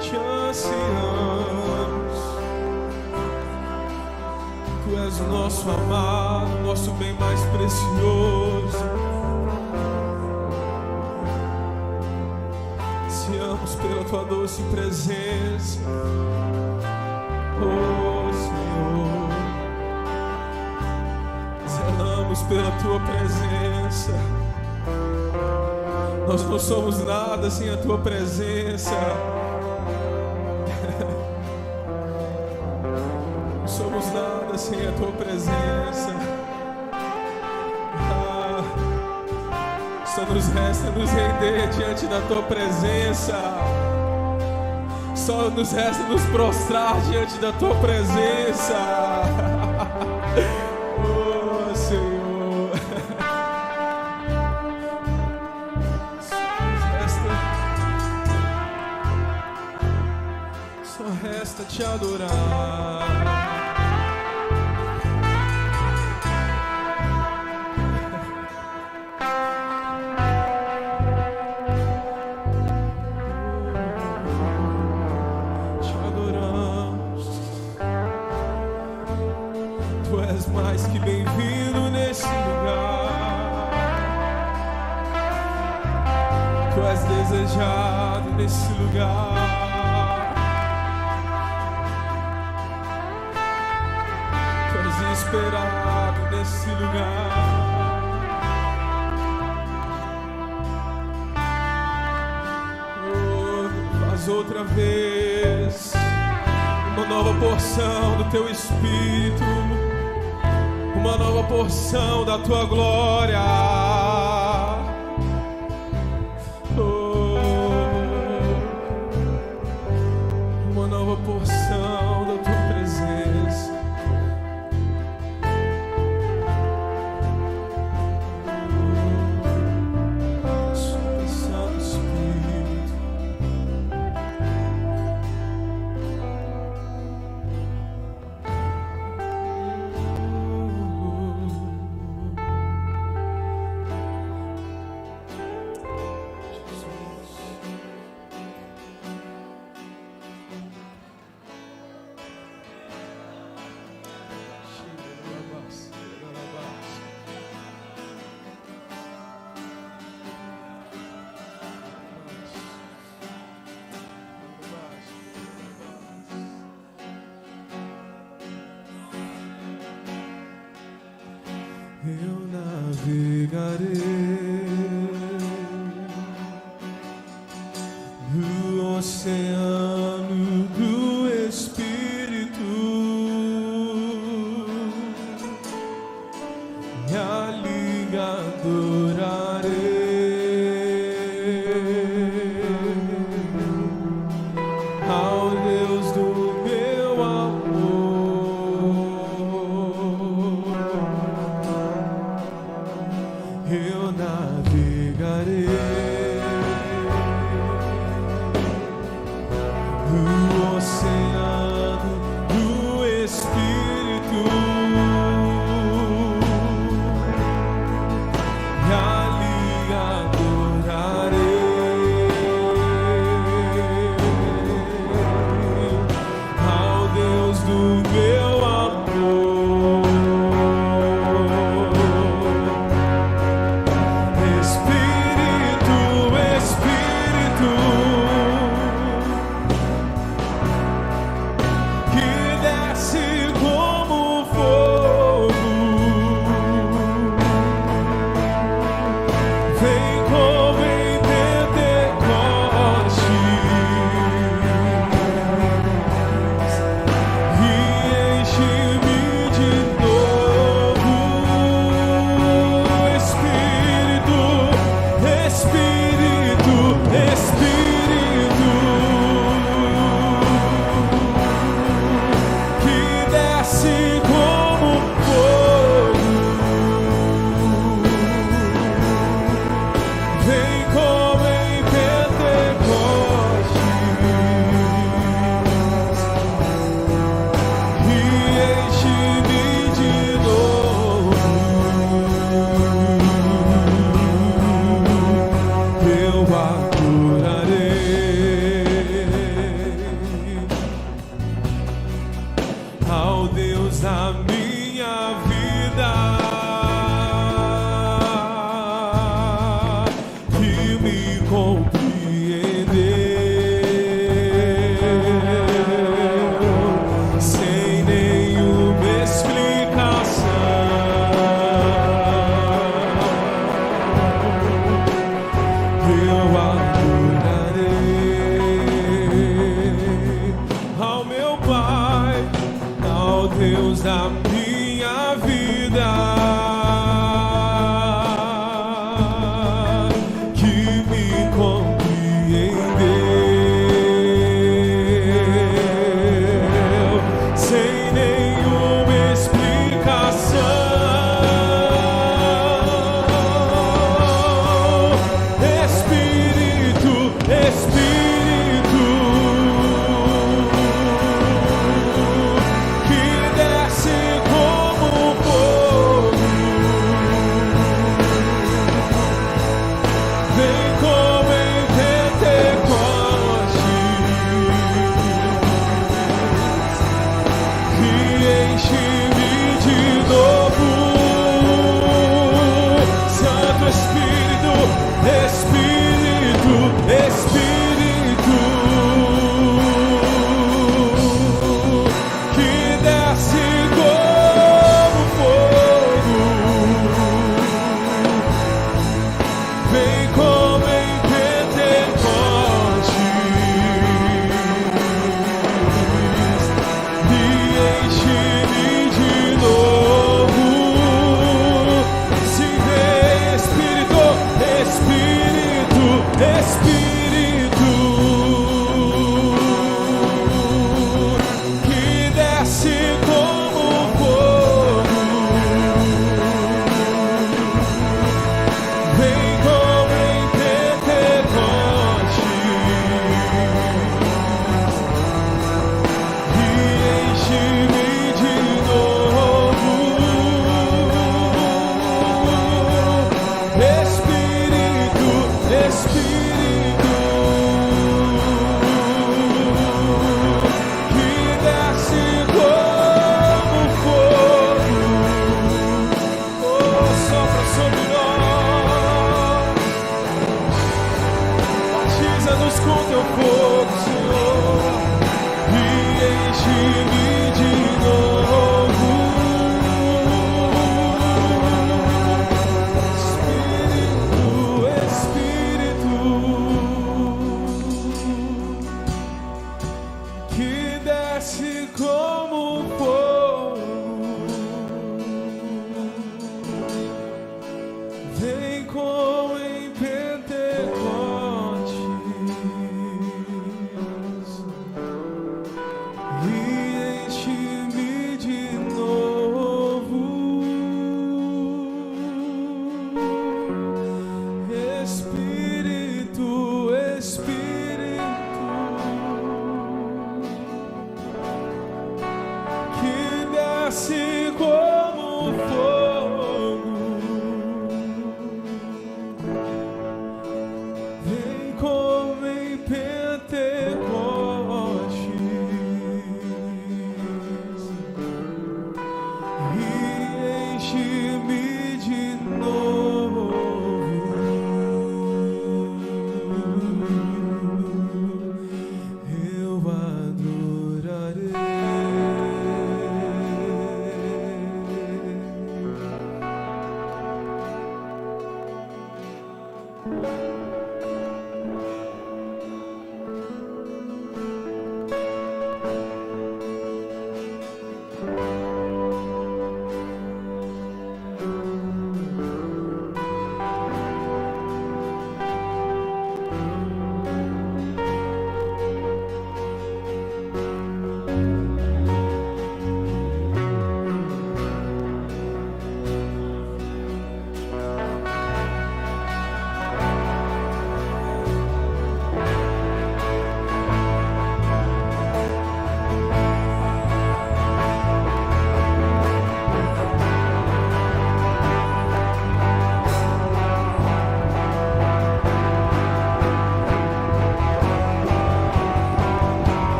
te ansiamos. Tu és o nosso amado, nosso bem mais precioso. Ansiamos pela tua doce presença, oh Senhor. Zelamos pela tua presença. Nós não somos nada sem a tua presença. Não somos nada sem a tua presença. Só nos resta nos render diante da tua presença. Só nos resta nos prostrar diante da tua presença. Oh Senhor, só resta te adorar. Mais que bem-vindo nesse lugar. Tu és desejado nesse lugar. Tu és esperado nesse lugar. Oh, faz outra vez uma nova porção do teu Espírito, uma nova porção da tua glória. Oh, uma nova porção da tua presença. Santo Espírito. Eu navegarei no oceano do Espírito e ali adorarei ao Deus do meu amor. Eu navegarei no oceano do Espírito e ali adorarei ao Deus do meu amor. Deus da minha vida, que me compreendeu sem nenhuma explicação. Espírito, que desce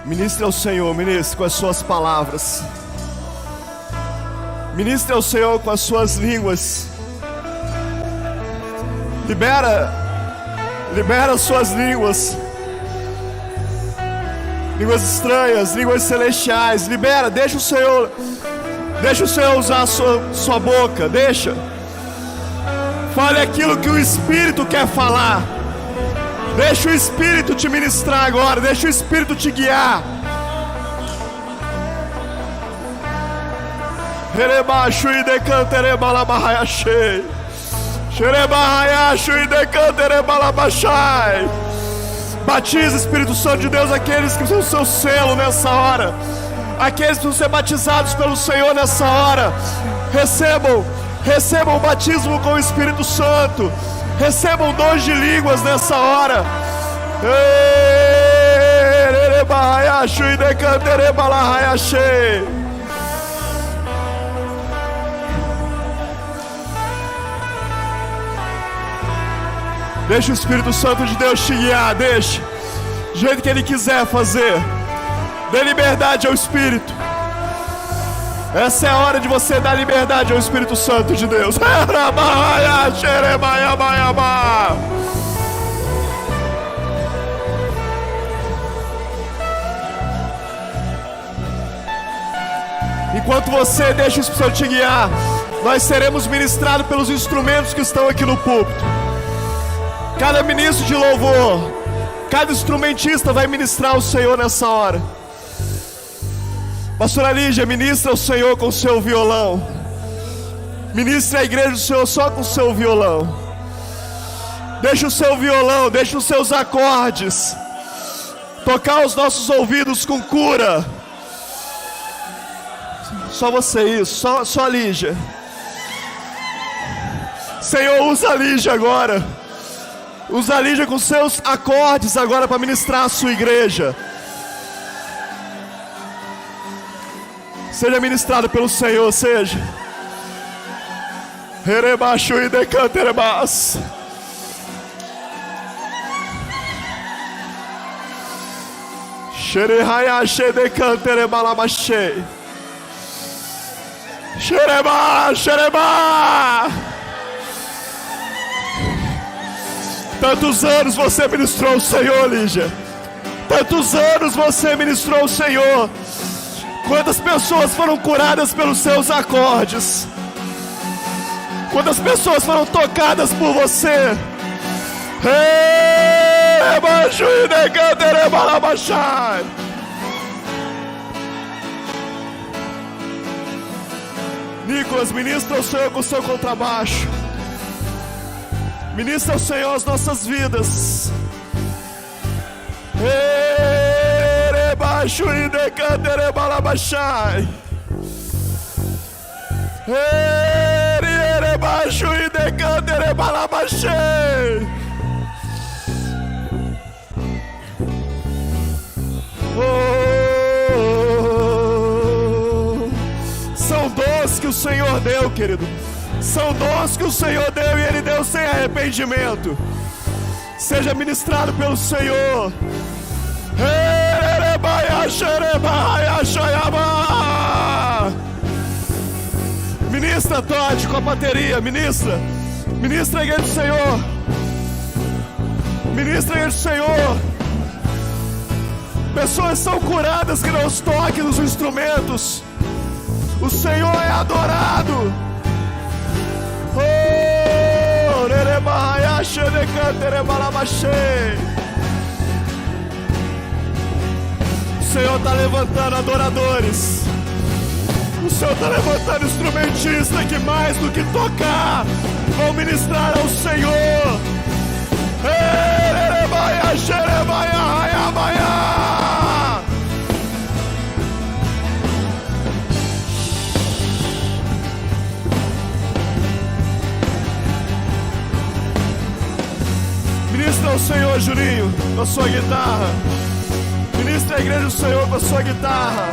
Ministre ao Senhor, ministre com as suas palavras. Ministre ao Senhor com as suas línguas. Libera as suas línguas. Línguas estranhas, línguas celestiais. Libera, deixa o Senhor usar a sua boca. Deixa. Fale aquilo que o Espírito quer falar. Deixa o Espírito te ministrar agora. Deixa o Espírito te guiar. Rerebaixo e decantere balabahayachei. Xerebahayacho e decantere balabachai. Batiza, Espírito Santo de Deus, aqueles que são o seu selo nessa hora. Aqueles que vão ser batizados pelo Senhor nessa hora. Recebam o batismo com o Espírito Santo. Recebam dons de línguas nessa hora. Deixa o Espírito Santo de Deus te guiar. Deixa. Do jeito que Ele quiser fazer. Dê liberdade ao Espírito. Essa é a hora de você dar liberdade ao Espírito Santo de Deus. Enquanto você deixa o Espírito Santo te guiar, nós seremos ministrados pelos instrumentos que estão aqui no púlpito. Cada ministro de louvor, cada instrumentista vai ministrar o Senhor nessa hora. Pastora Lígia, ministra o Senhor com o seu violão. Ministre a igreja do Senhor só com o seu violão. Deixa o seu violão, deixa os seus acordes tocar os nossos ouvidos com cura. Só você isso, só a Lígia. Senhor, usa a Lígia agora. Usa a Lígia com seus acordes agora para ministrar a sua igreja. Seja ministrado pelo Senhor, seja. Rerebaixo e decanterebas. Xerehaiaxe decanterebalabachei. Xereba, xereba. Tantos anos você ministrou o Senhor, Lígia. Tantos anos você ministrou o Senhor. Quantas pessoas foram curadas pelos seus acordes? Quantas pessoas foram tocadas por você? Nicolas, ministra o Senhor com o seu contrabaixo. Ministra o Senhor as nossas vidas. Baixo e decantere balabachai. Baixo e decantere balabachai. São dons que o Senhor deu, querido. São dons que o Senhor deu e Ele deu sem arrependimento. Seja ministrado pelo Senhor. Ministra, Todd, com a bateria. Ministra a igreja do Senhor. Ministra a igreja do Senhor. Pessoas são curadas que não toquem nos instrumentos. O Senhor é adorado. O Senhor está levantando adoradores. O Senhor está levantando instrumentistas que mais do que tocar vão ministrar ao Senhor. Ministra ao Senhor, Juninho, com a sua guitarra. Ministra a igreja do Senhor com a sua guitarra.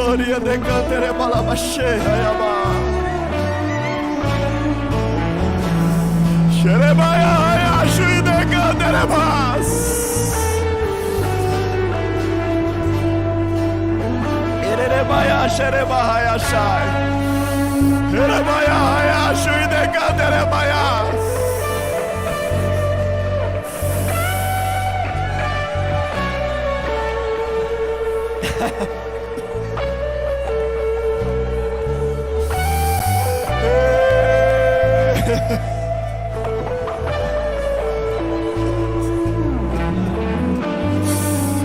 Oria de cantere balabachei, ayaba. Xerebaia, ayashu de cantere bas. Erebaya, Xerebahaya, Shai. Erebaya, Haya, Shuideganda, Erebaya.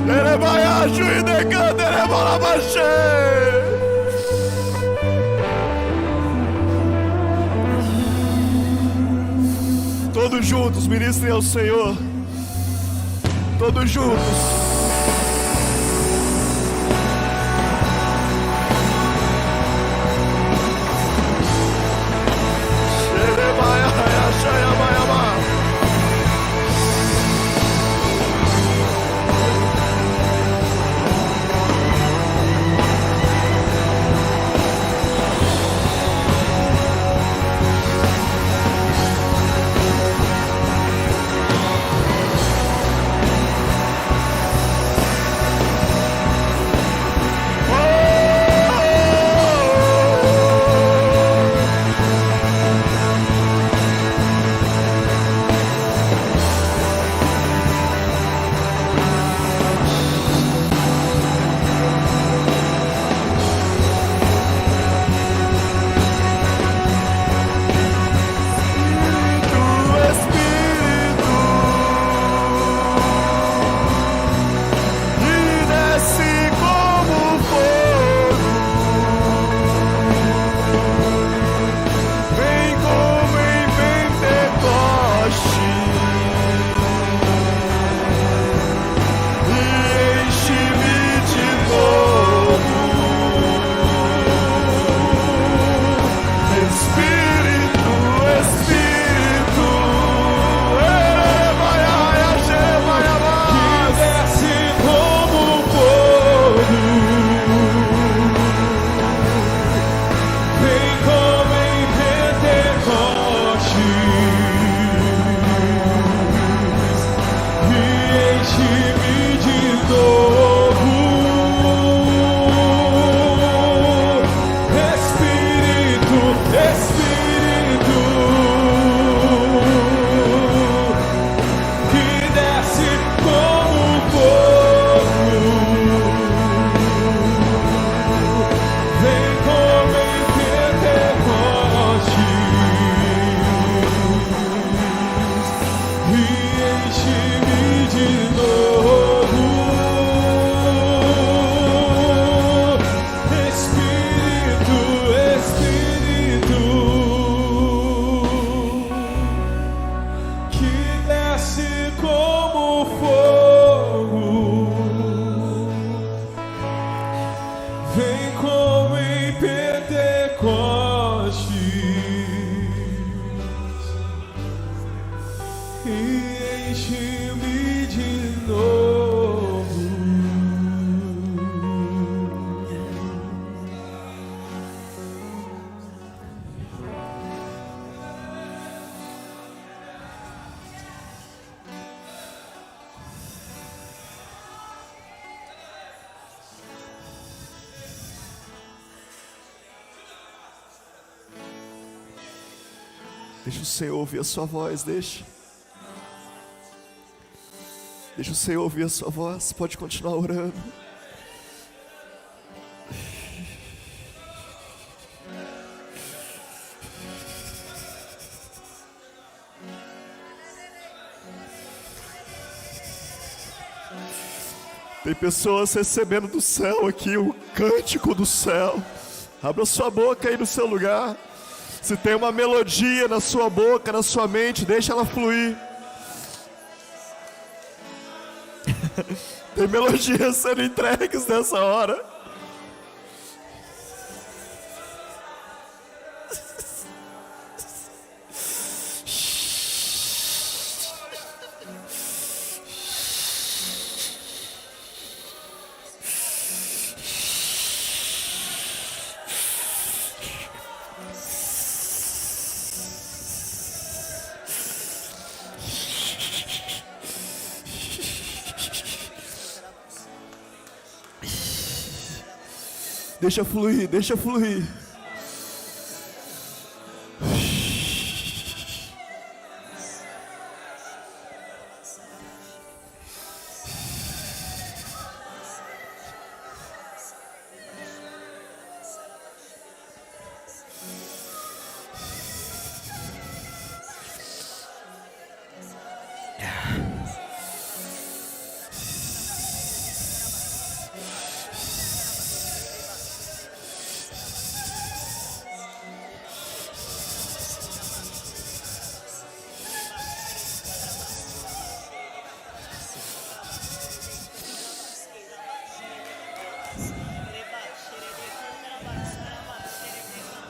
Erebaya, Shuideganda, Erebaya. Todos juntos, ministrem ao Senhor. Todos juntos. Deixa o Senhor ouvir a sua voz, deixa. Deixa o Senhor ouvir a sua voz, pode continuar orando. Tem pessoas recebendo do céu aqui o cântico do céu. Abra sua boca aí no seu lugar. Se tem uma melodia na sua boca, na sua mente, deixa ela fluir. Tem melodias sendo entregues nessa hora. Deixa fluir, deixa fluir.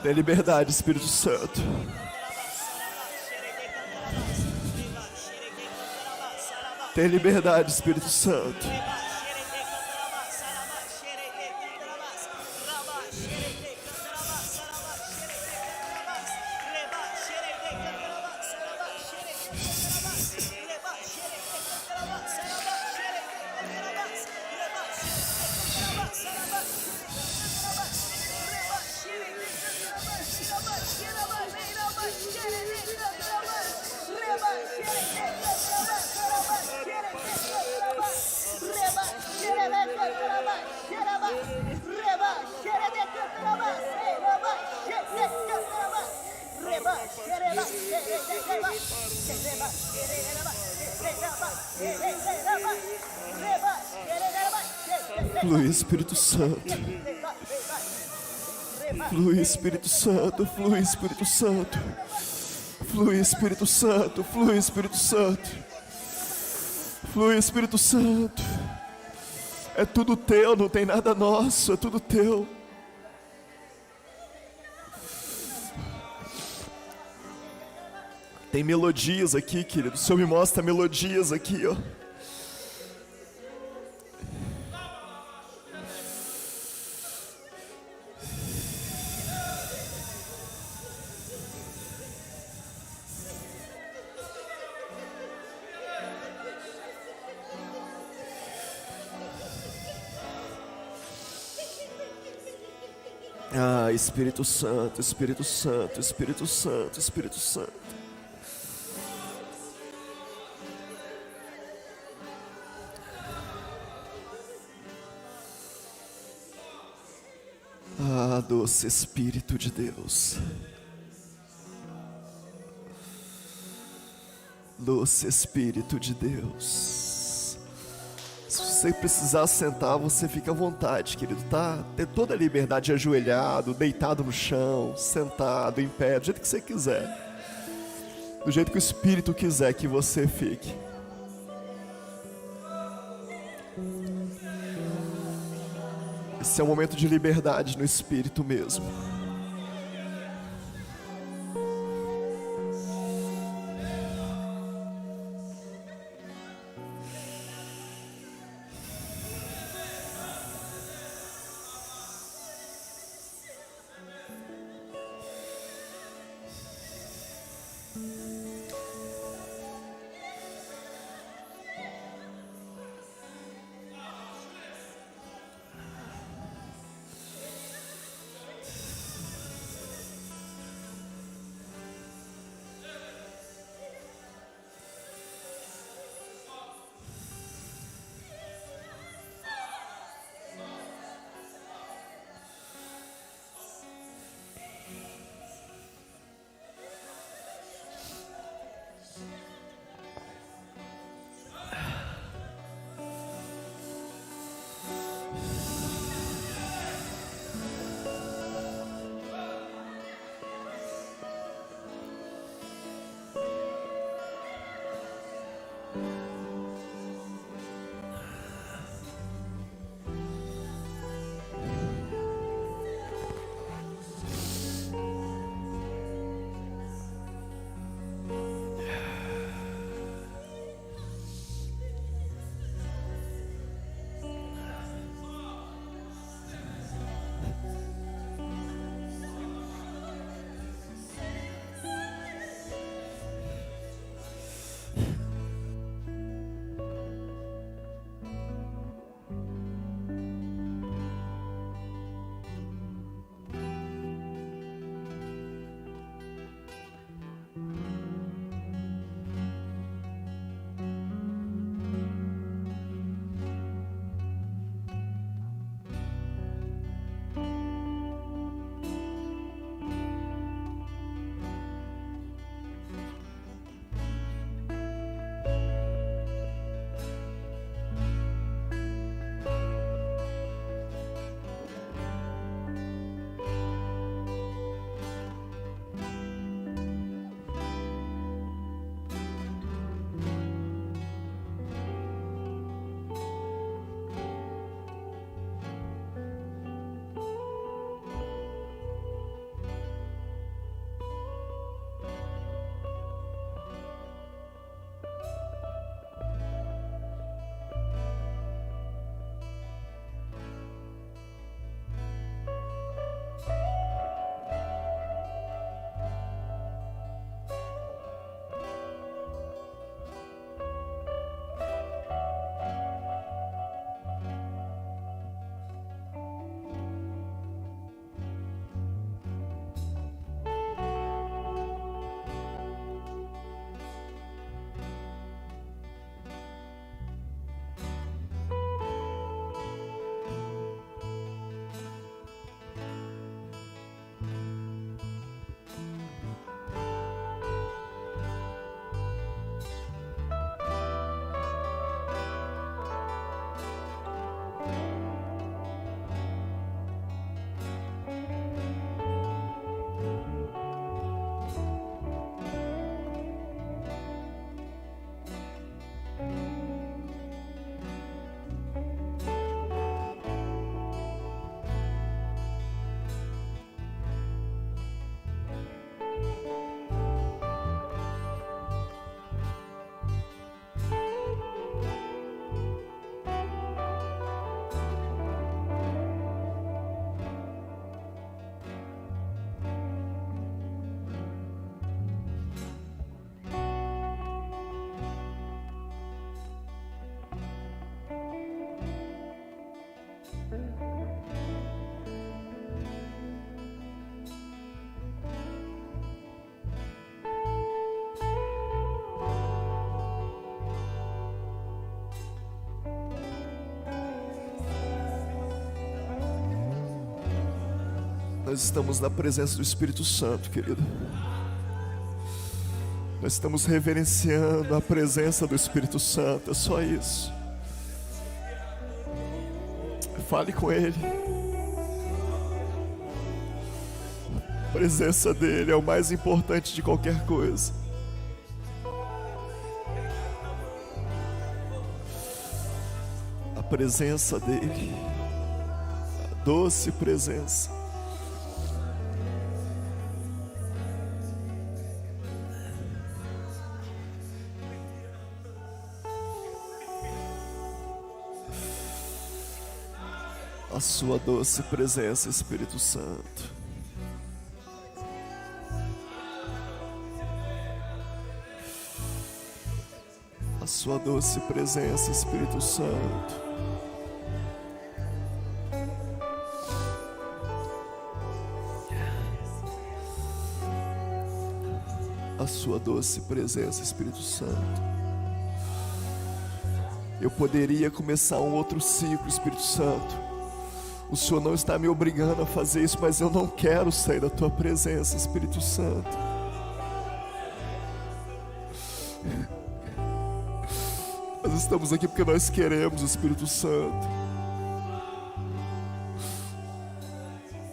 Dê liberdade, Espírito Santo. Dê liberdade, Espírito Santo. Flui, Espírito Santo. Flui, Espírito Santo. Flui, Espírito Santo. Flui, Espírito Santo. Flui, Espírito Santo. Flui, Espírito Santo. É tudo teu, não tem nada nosso, é tudo teu. Tem melodias aqui, querido. O Senhor me mostra melodias aqui, ó. Ah, Espírito Santo, Espírito Santo, Espírito Santo, Espírito Santo. Ah, doce Espírito de Deus. Doce Espírito de Deus. Se você precisar sentar, você fica à vontade, querido, tá? Tem toda a liberdade, ajoelhado, deitado no chão, sentado, em pé, do jeito que você quiser. Do jeito que o Espírito quiser que você fique. Esse é um momento de liberdade no Espírito mesmo. Nós estamos na presença do Espírito Santo, querido. Nós estamos reverenciando a presença do Espírito Santo, é só isso. Fale com Ele. A presença dEle é o mais importante de qualquer coisa. A presença dEle, a doce presença. A sua doce presença, Espírito Santo. A sua doce presença, Espírito Santo. A sua doce presença, Espírito Santo. Eu poderia começar um outro ciclo, Espírito Santo. O Senhor não está me obrigando a fazer isso, mas eu não quero sair da tua presença, Espírito Santo. Nós estamos aqui porque nós queremos, Espírito Santo.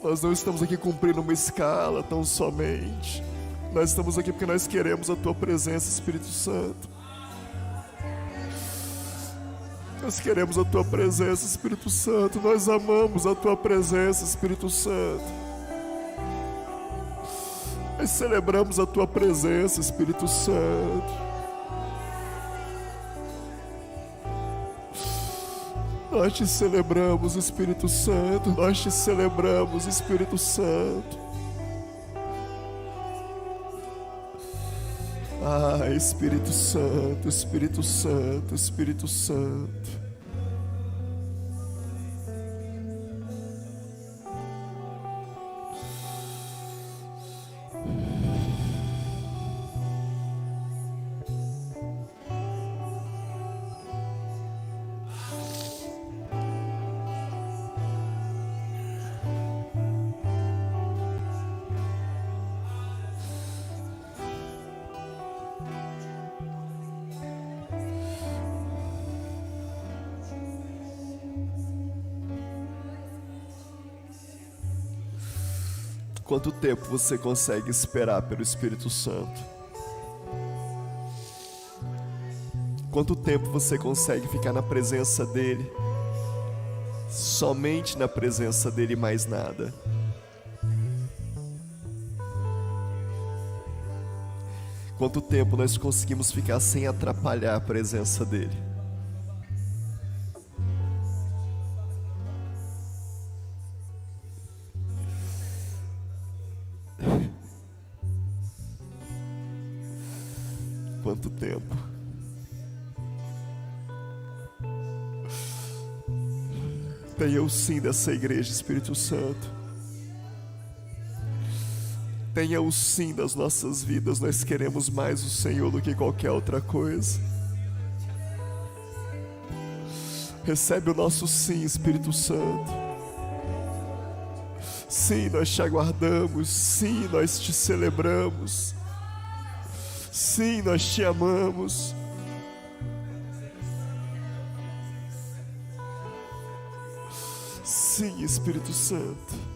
Nós não estamos aqui cumprindo uma escala tão somente. Nós estamos aqui porque nós queremos a tua presença, Espírito Santo. Nós queremos a tua presença, Espírito Santo. Nós amamos a tua presença, Espírito Santo. Nós celebramos a tua presença, Espírito Santo. Nós te celebramos, Espírito Santo. Nós te celebramos, Espírito Santo. Ah, Espírito Santo, Espírito Santo, Espírito Santo. Quanto tempo você consegue esperar pelo Espírito Santo? Quanto tempo você consegue ficar na presença dEle? Somente na presença dEle e mais nada. Quanto tempo nós conseguimos ficar sem atrapalhar a presença dEle? Quanto tempo? Tenha o sim dessa igreja, Espírito Santo. Tenha o sim das nossas vidas. Nós queremos mais o Senhor do que qualquer outra coisa. Recebe o nosso sim, Espírito Santo. Sim, nós te aguardamos. Sim, nós te celebramos. Sim, nós te amamos. Sim, Espírito Santo.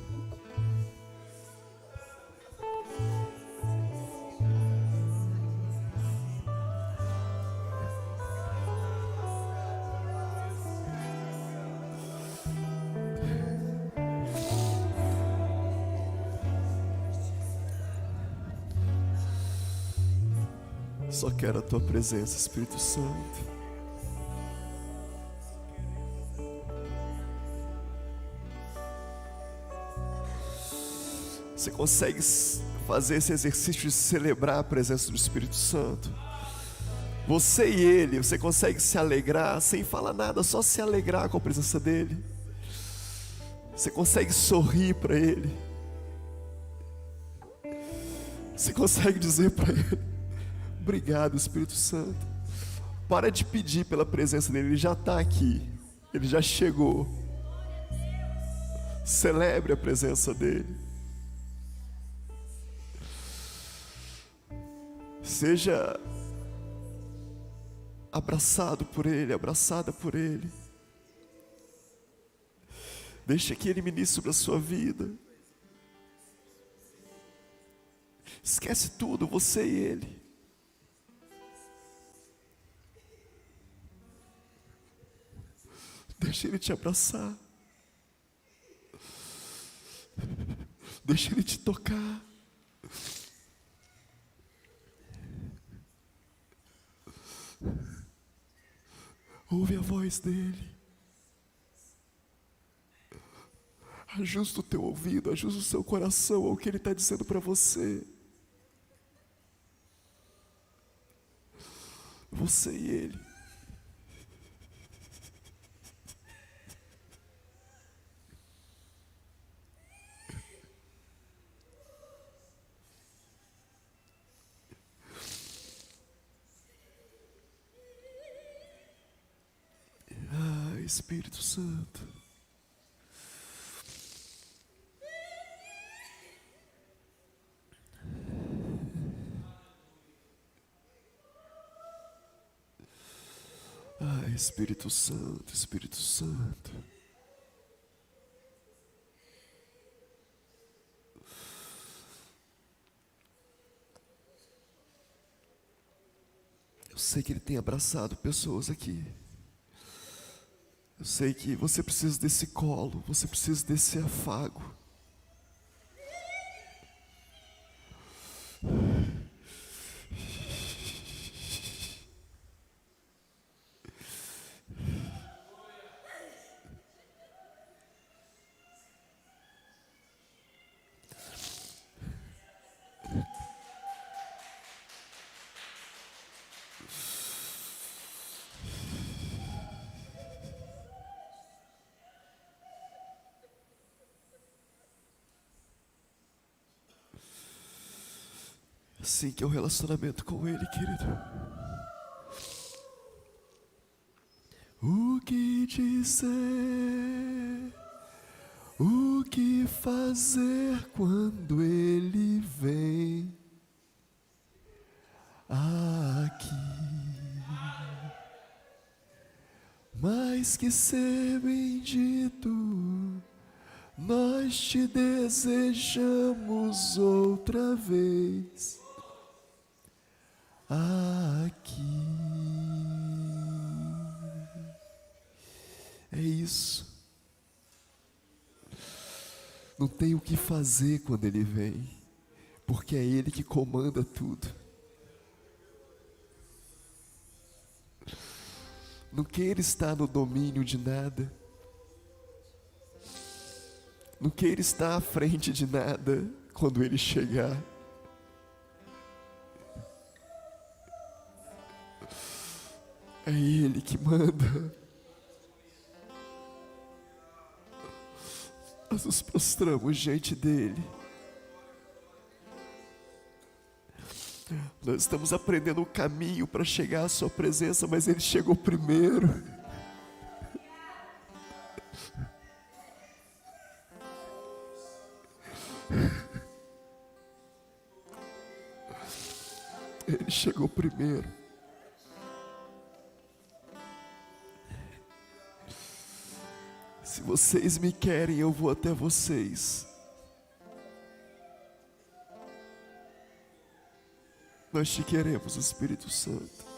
Só quero a tua presença, Espírito Santo. Você consegue fazer esse exercício de celebrar a presença do Espírito Santo? Você e Ele, você consegue se alegrar sem falar nada, só se alegrar com a presença dEle? Você consegue sorrir para Ele? Você consegue dizer para Ele: obrigado, Espírito Santo. Para de pedir pela presença dEle, Ele já está aqui, Ele já chegou. Celebre a presença dEle. Seja abraçado por Ele, abraçada por Ele. Deixa que Ele ministre sobre a sua vida. Esquece tudo, você e Ele. Deixa Ele te abraçar. Deixa Ele te tocar. Ouve a voz dEle. Ajusta o teu ouvido, ajusta o seu coração ao que Ele está dizendo para você. Você e Ele. Ah, Espírito Santo. Ah, Espírito Santo, Espírito Santo. Eu sei que Ele tem abraçado pessoas aqui. Eu sei que você precisa desse colo, você precisa desse afago. Assim que é o relacionamento com Ele, querido. O que dizer? O que fazer quando Ele vem aqui? Mais que ser bendito, nós te desejamos outra vez aqui. É isso. Não tem o que fazer quando Ele vem, porque é Ele que comanda tudo. Não queira estar no domínio de nada. Não queira estar à frente de nada quando Ele chegar. É Ele que manda. Nós nos prostramos diante dEle. Nós estamos aprendendo o caminho para chegar à sua presença, mas Ele chegou primeiro. Ele chegou primeiro. Se vocês me querem, eu vou até vocês. Nós te queremos, Espírito Santo.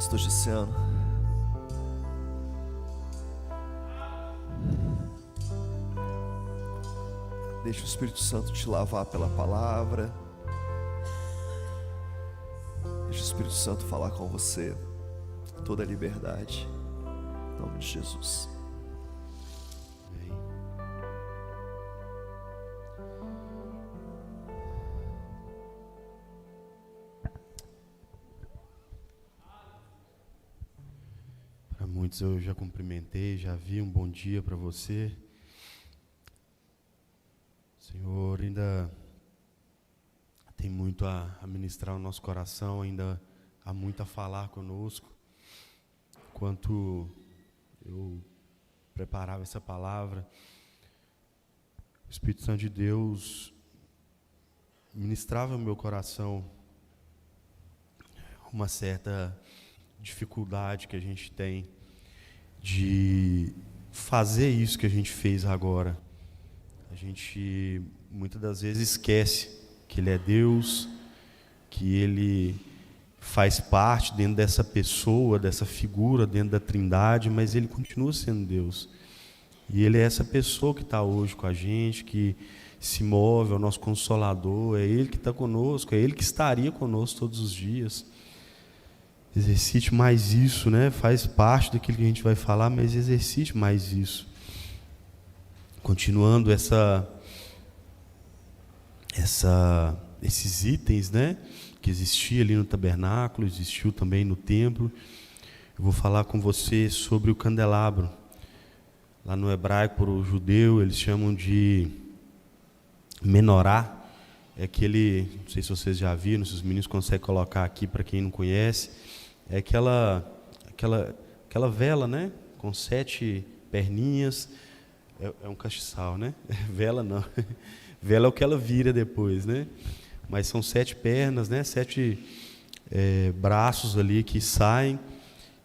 Pastor Giciano. Deixa o Espírito Santo te lavar pela palavra. Deixa o Espírito Santo falar com você. Toda a liberdade. Em nome de Jesus. Amém. Para muitos eu já cumprimentei, já vi um bom dia para você. Senhor, ainda tem muito a ministrar no nosso coração, ainda há muito a falar conosco. Enquanto eu preparava essa palavra, o Espírito Santo de Deus ministrava no meu coração uma certa dificuldade que a gente tem de fazer isso que a gente fez agora. A gente muitas das vezes esquece que Ele é Deus, que Ele faz parte dentro dessa pessoa, dessa figura, dentro da Trindade, mas Ele continua sendo Deus. E Ele é essa pessoa que está hoje com a gente, que se move, é o nosso Consolador, é Ele que está conosco, é Ele que estaria conosco todos os dias. Exercite mais isso, né? Faz parte daquilo que a gente vai falar, mas exercite mais isso. Continuando esses itens, né? Que existia ali no tabernáculo, existiu também no templo. Eu vou falar com você sobre o candelabro. Lá no hebraico, para o judeu, eles chamam de menorá. É aquele, não sei se vocês já viram, se os meninos conseguem colocar aqui para quem não conhece, é aquela vela, né? Com 7 perninhas. É um castiçal, né? Vela não. Vela é o que ela vira depois, né? Mas são 7 pernas, né? 7 braços ali que saem.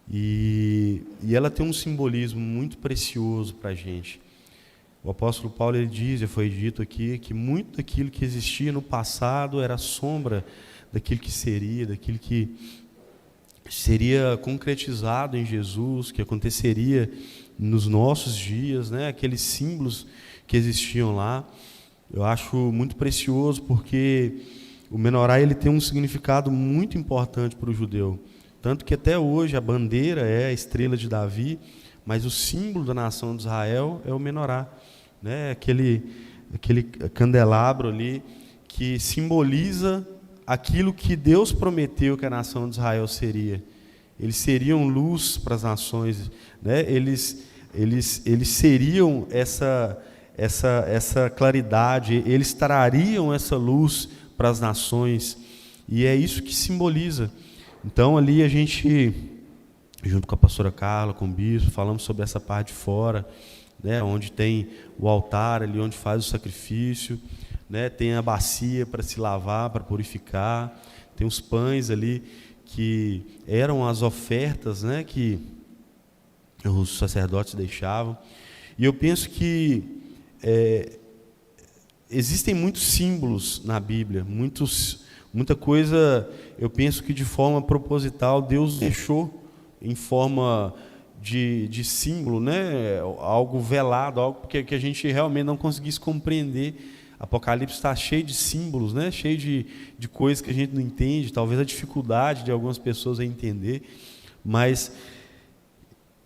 E ela tem um simbolismo muito precioso para a gente. O apóstolo Paulo, ele diz, já foi dito aqui, que muito daquilo que existia no passado era sombra daquilo que seria, daquilo que seria concretizado em Jesus, que aconteceria nos nossos dias, né? Aqueles símbolos que existiam lá. Eu acho muito precioso porque o menorá, ele tem um significado muito importante para o judeu. Tanto que até hoje a bandeira é a estrela de Davi, mas o símbolo da nação de Israel é o menorá, né? Aquele candelabro ali que simboliza aquilo que Deus prometeu que a nação de Israel seria. Eles seriam luz para as nações, né? Eles seriam essa claridade, eles trariam essa luz para as nações, e é isso que simboliza. Então ali a gente, junto com a pastora Carla, com o bispo, falamos sobre essa parte de fora, né, onde tem o altar, ali onde faz o sacrifício, né, tem a bacia para se lavar, para purificar, tem os pães ali que eram as ofertas, né, que os sacerdotes deixavam. E eu penso que existem muitos símbolos na Bíblia, muita coisa, eu penso que de forma proposital Deus deixou em forma de símbolo, né? Algo velado, algo que a gente realmente não conseguisse compreender. Apocalipse está cheio de símbolos, né? Cheio de coisas que a gente não entende, talvez a dificuldade de algumas pessoas a entender, mas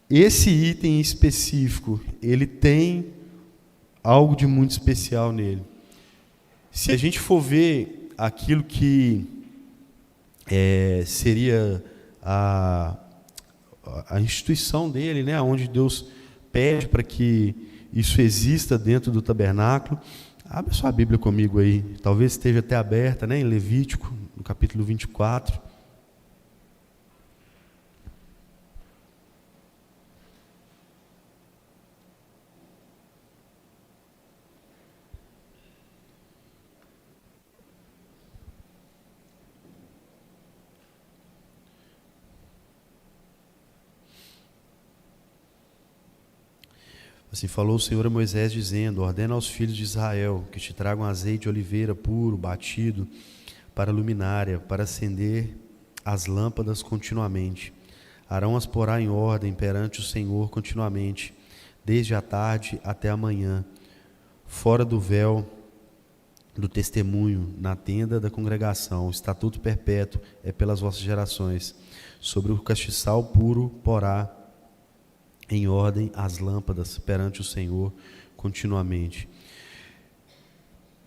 esse item específico, ele tem algo de muito especial nele. Se a gente for ver aquilo que seria a instituição dele, né, onde Deus pede para que isso exista dentro do tabernáculo, abre sua Bíblia comigo aí, talvez esteja até aberta, né, em Levítico, no capítulo 24. Assim falou o Senhor a Moisés, dizendo: ordena aos filhos de Israel que te tragam azeite de oliveira puro, batido, para a luminária, para acender as lâmpadas continuamente. Arão as porá em ordem perante o Senhor continuamente, desde a tarde até a manhã, fora do véu do testemunho, na tenda da congregação. O estatuto perpétuo é pelas vossas gerações. Sobre o castiçal puro porá em ordem as lâmpadas perante o Senhor continuamente.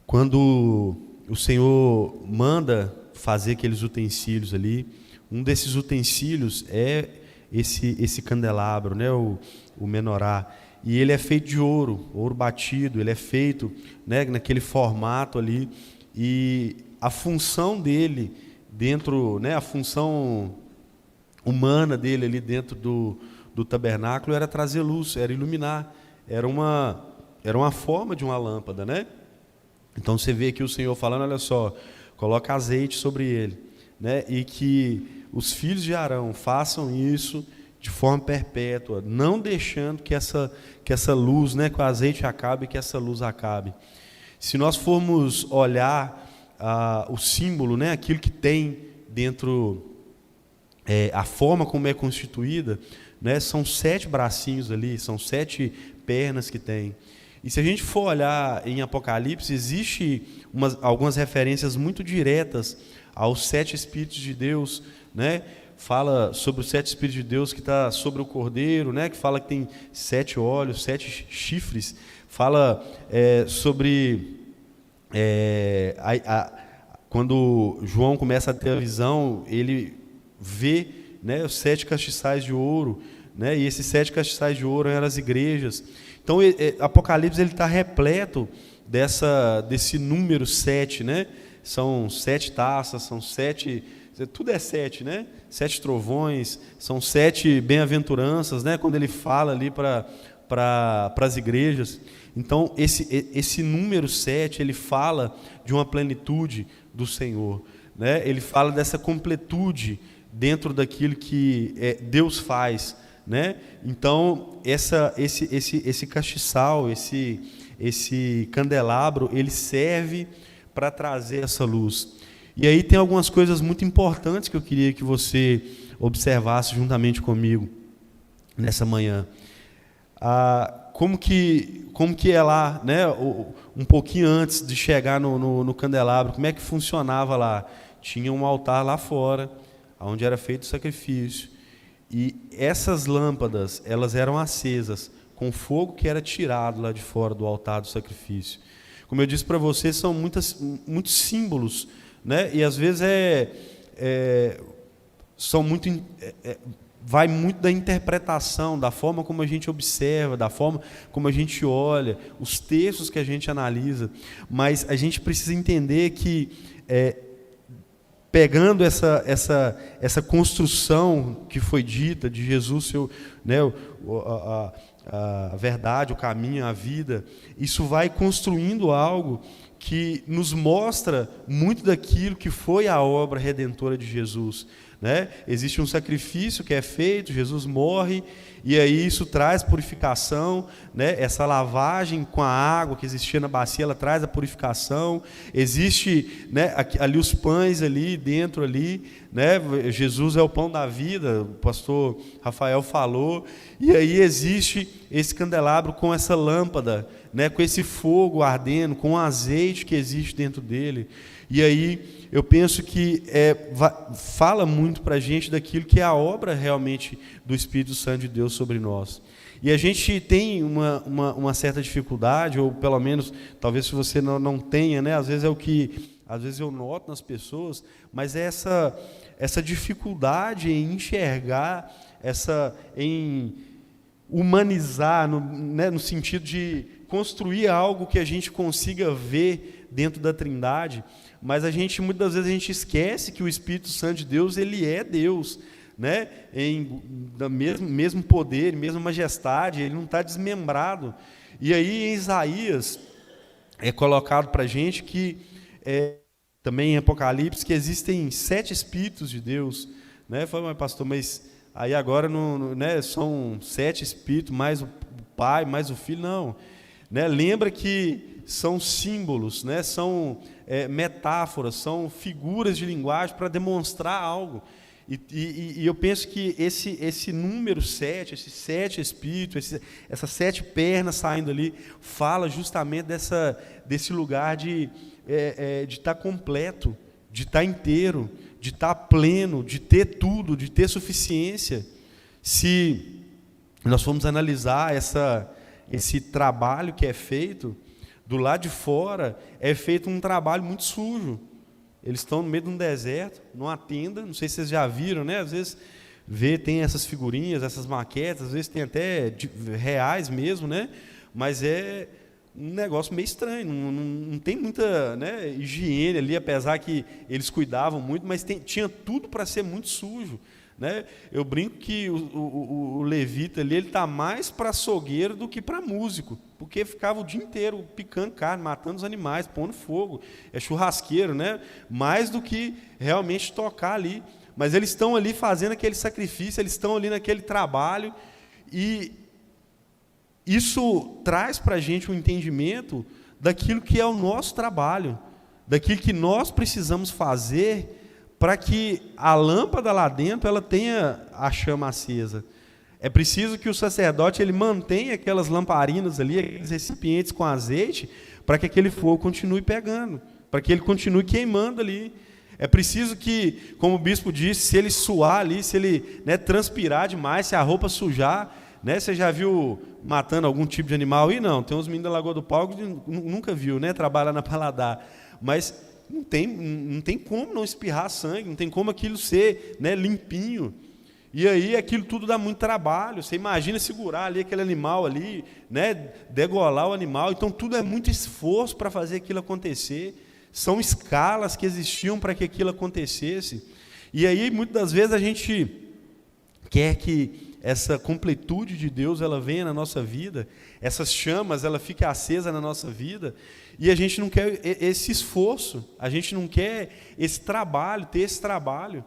Quando o Senhor manda fazer aqueles utensílios ali, um desses utensílios é esse candelabro, né, o menorá, e ele é feito de ouro batido, ele é feito, né, naquele formato ali, e a função dele dentro, né, a função humana dele ali dentro do tabernáculo era trazer luz, era iluminar, era uma forma de uma lâmpada, né? Então você vê aqui o Senhor falando, olha só, coloca azeite sobre ele, né? E que os filhos de Arão façam isso de forma perpétua, não deixando que essa luz, né, que o azeite acabe, que essa luz acabe. Se nós formos olhar o símbolo, né, aquilo que tem dentro, a forma como é constituída, né, são 7 bracinhos ali, são 7 pernas que tem. E se a gente for olhar em Apocalipse, existe algumas referências muito diretas aos 7 Espíritos de Deus, né? Fala sobre os 7 Espíritos de Deus que está sobre o Cordeiro, né? Que fala que tem 7 olhos, 7 chifres. Fala sobre quando João começa a ter a visão, ele vê, né, os 7 castiçais de ouro, né? E esses 7 castiçais de ouro eram as igrejas. Então, Apocalipse está repleto desse número 7, né? São 7 taças, são 7, tudo é 7, né? 7 trovões, são 7 bem-aventuranças, né? Quando ele fala ali para as igrejas. Então, esse número 7, ele fala de uma plenitude do Senhor, né? Ele fala dessa completude dentro daquilo que Deus faz, né? Então, esse castiçal, esse candelabro, ele serve para trazer essa luz. E aí tem algumas coisas muito importantes que eu queria que você observasse juntamente comigo nessa manhã. Como que é lá, né, um pouquinho antes de chegar no candelabro, como é que funcionava lá? Tinha um altar lá fora, onde era feito o sacrifício. E essas lâmpadas, elas eram acesas com fogo que era tirado lá de fora do altar do sacrifício. Como eu disse para vocês, são muitos símbolos, né? E às vezes vai muito da interpretação, da forma como a gente observa, da forma como a gente olha, os textos que a gente analisa. Mas a gente precisa entender que pegando essa construção que foi dita de Jesus, né, a verdade, o caminho, a vida, isso vai construindo algo que nos mostra muito daquilo que foi a obra redentora de Jesus, né? Existe um sacrifício que é feito, Jesus morre, e aí isso traz purificação, né? Essa lavagem com a água que existia na bacia, ela traz a purificação. Existe, né, ali os pães ali dentro ali, né? Jesus é o pão da vida, o pastor Rafael falou. E aí existe esse candelabro com essa lâmpada, né? Com esse fogo ardendo, com o azeite que existe dentro dele. E aí eu penso que fala muito para a gente daquilo que é a obra realmente do Espírito Santo de Deus sobre nós. E a gente tem uma certa dificuldade, ou pelo menos, talvez se você não tenha, né? Às vezes às vezes eu noto nas pessoas, mas é essa dificuldade em enxergar, em humanizar, né, no sentido de construir algo que a gente consiga ver dentro da Trindade. Mas muitas das vezes a gente esquece que o Espírito Santo de Deus, ele é Deus, né? Mesmo poder, mesma majestade, ele não está desmembrado. E aí em Isaías é colocado para a gente que, também em Apocalipse, que existem 7 Espíritos de Deus, né? Falei, mas pastor, mas aí agora né, são 7 Espíritos, mais o Pai, mais o Filho, não. Né? Lembra que são símbolos, né? São metáforas, são figuras de linguagem para demonstrar algo. E eu penso que esse número 7, esses 7 espíritos, essas 7 pernas saindo ali, fala justamente desse lugar de estar completo, de estar inteiro, de estar pleno, de ter tudo, de ter suficiência. Se nós formos analisar esse trabalho que é feito, do lado de fora é feito um trabalho muito sujo. Eles estão no meio de um deserto, numa tenda, não sei se vocês já viram, né? Às vezes tem essas figurinhas, essas maquetes, às vezes tem até reais mesmo, né? Mas é um negócio meio estranho, não tem muita, né, higiene ali, apesar que eles cuidavam muito, mas tinha tudo para ser muito sujo. Né? Eu brinco que o levita ali, ele está mais para açougueiro do que para músico, porque ficava o dia inteiro picando carne, matando os animais, pondo fogo, é churrasqueiro, né? Mais do que realmente tocar ali. Mas eles estão ali fazendo aquele sacrifício, eles estão ali naquele trabalho, e isso traz para a gente um entendimento daquilo que é o nosso trabalho, daquilo que nós precisamos fazer para que a lâmpada lá dentro ela tenha a chama acesa. É preciso que o sacerdote ele mantenha aquelas lamparinas ali, aqueles recipientes com azeite, para que aquele fogo continue pegando, para que ele continue queimando ali. É preciso que, como o bispo disse, se ele suar ali, se ele, né, transpirar demais, se a roupa sujar, né, você já viu matando algum tipo de animal aí? Não, tem uns meninos da Lagoa do Pau que nunca viu, né, trabalhar na Paladar, mas não tem como não espirrar sangue, não tem como aquilo ser, né, limpinho. E aí aquilo tudo dá muito trabalho. Você imagina segurar ali aquele animal ali, né, degolar o animal. Então tudo é muito esforço para fazer aquilo acontecer. São escalas que existiam para que aquilo acontecesse. E aí muitas das vezes a gente quer que essa completude de Deus ela venha na nossa vida, essas chamas ela fique acesa na nossa vida, e a gente não quer esse esforço, a gente não quer esse trabalho, ter esse trabalho.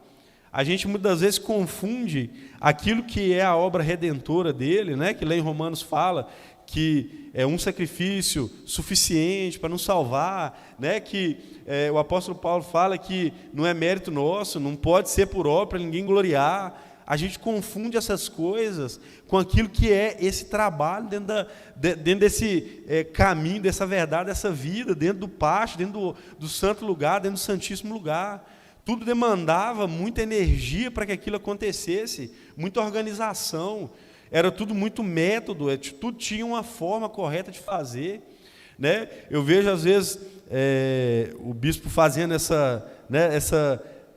A gente muitas das vezes confunde aquilo que é a obra redentora dele, né, que lá em Romanos fala que é um sacrifício suficiente para nos salvar, né, que o apóstolo Paulo fala que não é mérito nosso, não pode ser por obra para ninguém gloriar. A gente confunde essas coisas com aquilo que é esse trabalho dentro desse caminho, dessa verdade, dessa vida, dentro do pátio, dentro do santo lugar, dentro do santíssimo lugar. Tudo demandava muita energia para que aquilo acontecesse, muita organização, era tudo muito método, tudo tinha uma forma correta de fazer, né? Eu vejo às vezes o bispo fazendo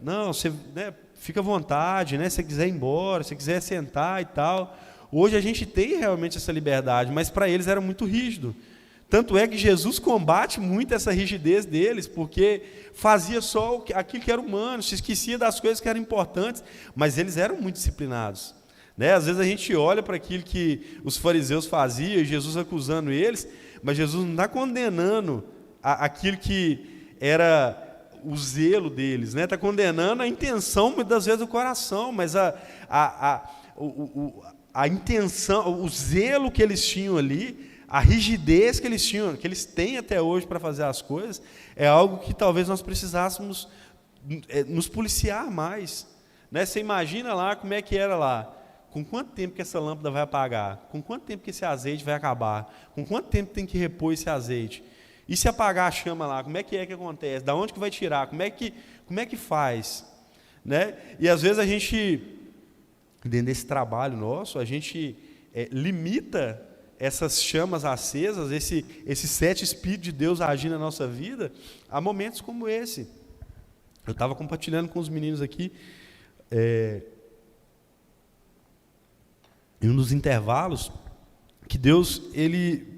não, você, né, fica à vontade, né? Se você quiser ir embora, se você quiser sentar e tal. Hoje a gente tem realmente essa liberdade, mas para eles era muito rígido. Tanto é que Jesus combate muito essa rigidez deles, porque fazia só aquilo que era humano, se esquecia das coisas que eram importantes, mas eles eram muito disciplinados, né? Às vezes a gente olha para aquilo que os fariseus faziam, e Jesus acusando eles, mas Jesus não está condenando aquilo que era o zelo deles, né? Está condenando a intenção, muitas vezes, do coração, mas a intenção, o zelo que eles tinham ali, a rigidez que eles tinham, que eles têm até hoje para fazer as coisas, é algo que talvez nós precisássemos nos policiar mais, né? Você imagina lá como é que era lá, com quanto tempo que essa lâmpada vai apagar, com quanto tempo que esse azeite vai acabar, com quanto tempo tem que repor esse azeite, e se apagar a chama lá, como é que acontece, da onde que vai tirar, como é que faz, né? E às vezes a gente, dentro desse trabalho nosso, a gente limita essas chamas acesas, esses 7 Espíritos de Deus agindo na nossa vida, há momentos como esse. Eu estava compartilhando com os meninos aqui, em um dos intervalos, que Deus, Ele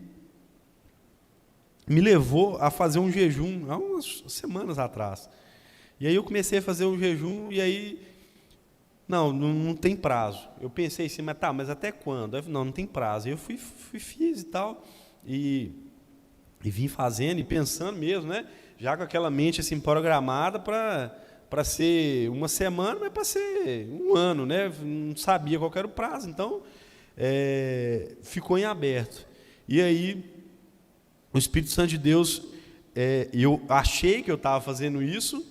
me levou a fazer um jejum, há umas semanas atrás. E aí eu comecei a fazer um jejum, e aí, não tem prazo. Eu pensei assim, mas até quando? Eu falei, não tem prazo. Eu fiz e tal, e vim fazendo e pensando mesmo, né? Já com aquela mente assim programada para ser uma semana, mas para ser um ano, né? Não sabia qual era o prazo, então ficou em aberto. E aí o Espírito Santo de Deus, eu achei que eu estava fazendo isso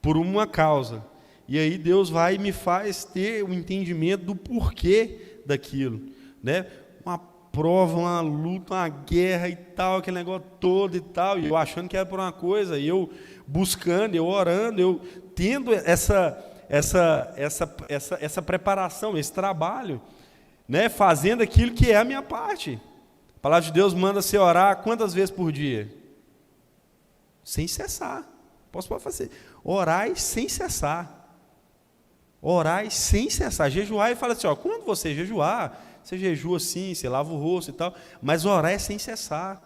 por uma causa. E aí Deus vai e me faz ter o entendimento do porquê daquilo, né? Uma prova, uma luta, uma guerra e tal, aquele negócio todo e tal, e eu achando que era por uma coisa, e eu buscando, eu orando, eu tendo essa preparação, esse trabalho, né? Fazendo aquilo que é a minha parte. A palavra de Deus manda você orar quantas vezes por dia? Sem cessar. Pode fazer. Orai sem cessar. Orai sem cessar. Jejuar, e fala assim, quando você jejuar, você jejua assim, você lava o rosto e tal, mas orar é sem cessar,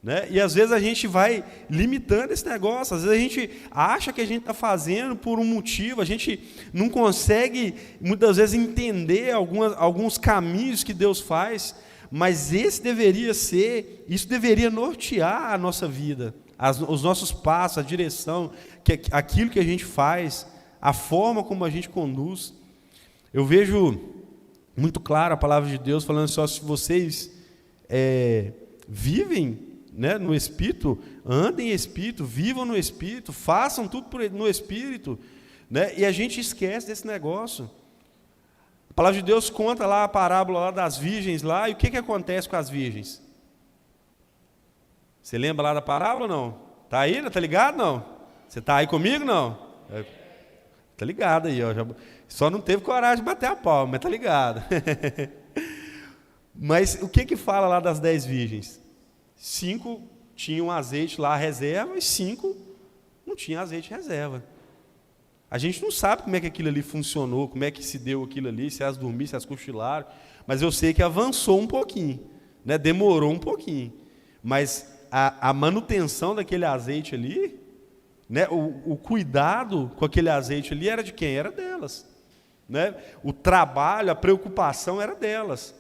né? E às vezes a gente vai limitando esse negócio, às vezes a gente acha que a gente está fazendo por um motivo, a gente não consegue muitas vezes entender alguns caminhos que Deus faz, mas isso deveria nortear a nossa vida, os nossos passos, a direção, aquilo que a gente faz, a forma como a gente conduz. Eu vejo muito claro a palavra de Deus falando só, se vocês vivem né, no Espírito, andem em Espírito, vivam no Espírito, façam tudo no Espírito, né? E a gente esquece desse negócio. A palavra de Deus conta lá a parábola lá das virgens lá, e o que acontece com as virgens? Você lembra lá da parábola ou não? Tá aí, tá ligado não? Você tá aí comigo não? Tá ligado aí, ó. Só não teve coragem de bater a palma, mas tá ligado. Mas o que fala lá das 10 virgens? 5 tinham azeite lá reserva e 5 não tinham azeite reserva. A gente não sabe como é que aquilo ali funcionou, como é que se deu aquilo ali, se elas dormiram, se elas cochilaram, mas eu sei que avançou um pouquinho, né? Demorou um pouquinho, mas a manutenção daquele azeite ali, né? O cuidado com aquele azeite ali era de quem? Era delas, né? O trabalho, a preocupação era delas.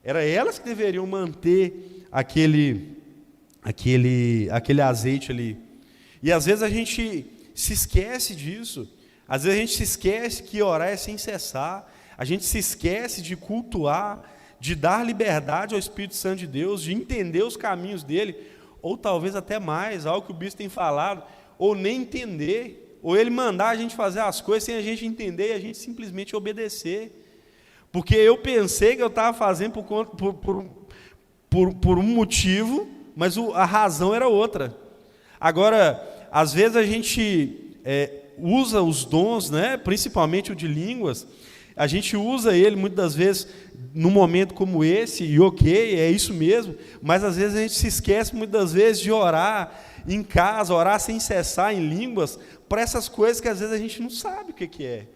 Era elas que deveriam manter aquele azeite ali. E às vezes a gente se esquece disso. Às vezes a gente se esquece que orar é sem cessar. A gente se esquece de cultuar, de dar liberdade ao Espírito Santo de Deus, de entender os caminhos dele, ou talvez até mais, algo que o bispo tem falado, ou nem entender, ou ele mandar a gente fazer as coisas sem a gente entender e a gente simplesmente obedecer. Porque eu pensei que eu estava fazendo por um motivo, mas a razão era outra. Agora, às vezes a gente usa os dons, né, principalmente o de línguas, a gente usa ele muitas das vezes num momento como esse, e ok, é isso mesmo, mas às vezes a gente se esquece muitas das vezes de orar em casa, orar sem cessar em línguas, para essas coisas que às vezes a gente não sabe o que é.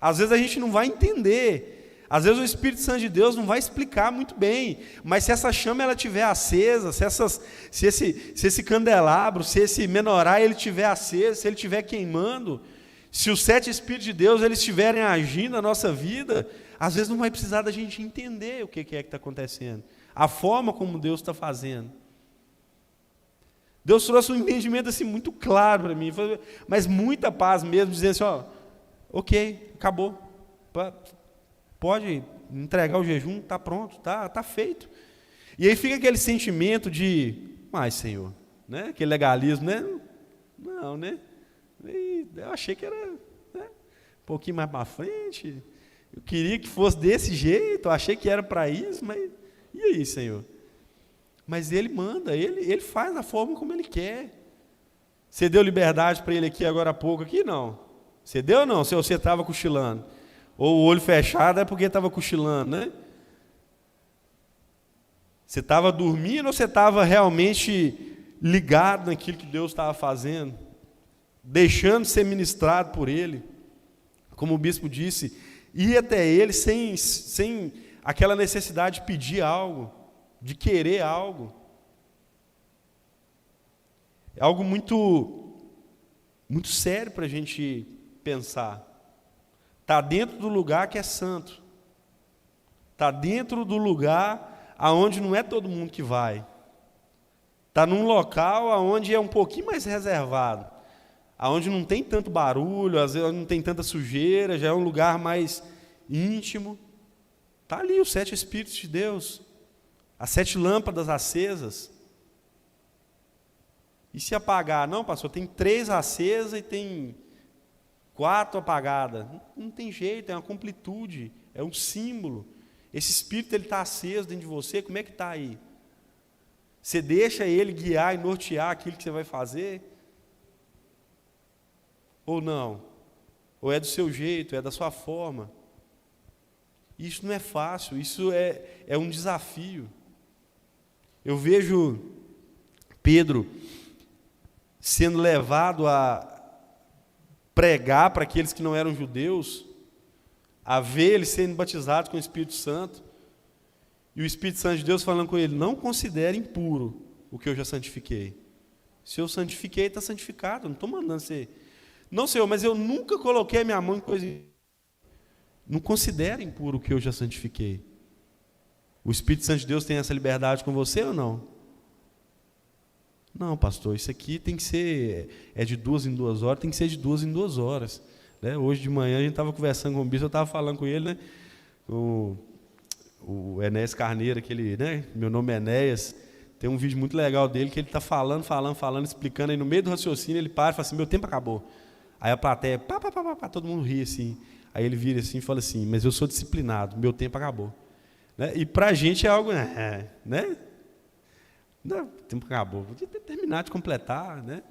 Às vezes a gente não vai entender. Às vezes o Espírito Santo de Deus não vai explicar muito bem, mas se essa chama ela estiver acesa, se esse candelabro, se esse menorá ele estiver aceso, se ele estiver queimando, se os 7 Espíritos de Deus eles estiverem agindo na nossa vida, às vezes não vai precisar da gente entender o que é que está acontecendo, a forma como Deus está fazendo. Deus trouxe um entendimento assim muito claro para mim, mas muita paz mesmo, dizendo assim, ó, ok, acabou, pode entregar o jejum, está pronto, está feito. E aí fica aquele sentimento de, mas Senhor, né? Aquele legalismo, né? Não, né? Eu achei que era, né, um pouquinho mais para frente, eu queria que fosse desse jeito, eu achei que era para isso, mas e aí, Senhor? Mas Ele manda, Ele faz da forma como Ele quer. Você deu liberdade para Ele aqui agora há pouco? Aqui não. Você deu ou não? Se você estava cochilando? Ou o olho fechado é porque estava cochilando, né? Você estava dormindo ou você estava realmente ligado naquilo que Deus estava fazendo? Deixando de ser ministrado por Ele? Como o bispo disse, ir até Ele sem aquela necessidade de pedir algo, de querer algo. É algo muito, muito sério para a gente pensar. Está dentro do lugar que é santo. Está dentro do lugar aonde não é todo mundo que vai. Está num local aonde é um pouquinho mais reservado, aonde não tem tanto barulho, às vezes não tem tanta sujeira, já é um lugar mais íntimo. Está ali os 7 Espíritos de Deus, as 7 lâmpadas acesas. E se apagar? Não, pastor, tem 3 acesas e tem 4 apagadas. Não tem jeito, é uma completude, é um símbolo. Esse Espírito está aceso dentro de você, como é que está aí? Você deixa ele guiar e nortear aquilo que você vai fazer? Ou não? Ou é do seu jeito, é da sua forma? Isso não é fácil, isso é um desafio. Eu vejo Pedro sendo levado a pregar para aqueles que não eram judeus, a ver eles sendo batizados com o Espírito Santo, e o Espírito Santo de Deus falando com ele, não considere impuro o que eu já santifiquei. Se eu santifiquei, está santificado, não estou mandando você. Não, Senhor, mas eu nunca coloquei a minha mão em coisa. Não considere impuro o que eu já santifiquei. O Espírito Santo de Deus tem essa liberdade com você ou não? Não, pastor, isso aqui tem que ser, de 2 em 2 horas, tem que ser de 2 em 2 horas. Né? Hoje de manhã a gente estava conversando com o bispo, eu estava falando com ele, né? O Enéas Carneiro, aquele, né? Meu nome é Enéas, Tem um vídeo muito legal dele que ele está falando, explicando, aí no meio do raciocínio ele para e fala assim, meu tempo acabou. Aí a plateia, todo mundo ri assim. Aí ele vira assim e fala assim, mas eu sou disciplinado, meu tempo acabou. Né? E para a gente é algo, né? Não, o tempo acabou, podia ter terminado de completar. Né?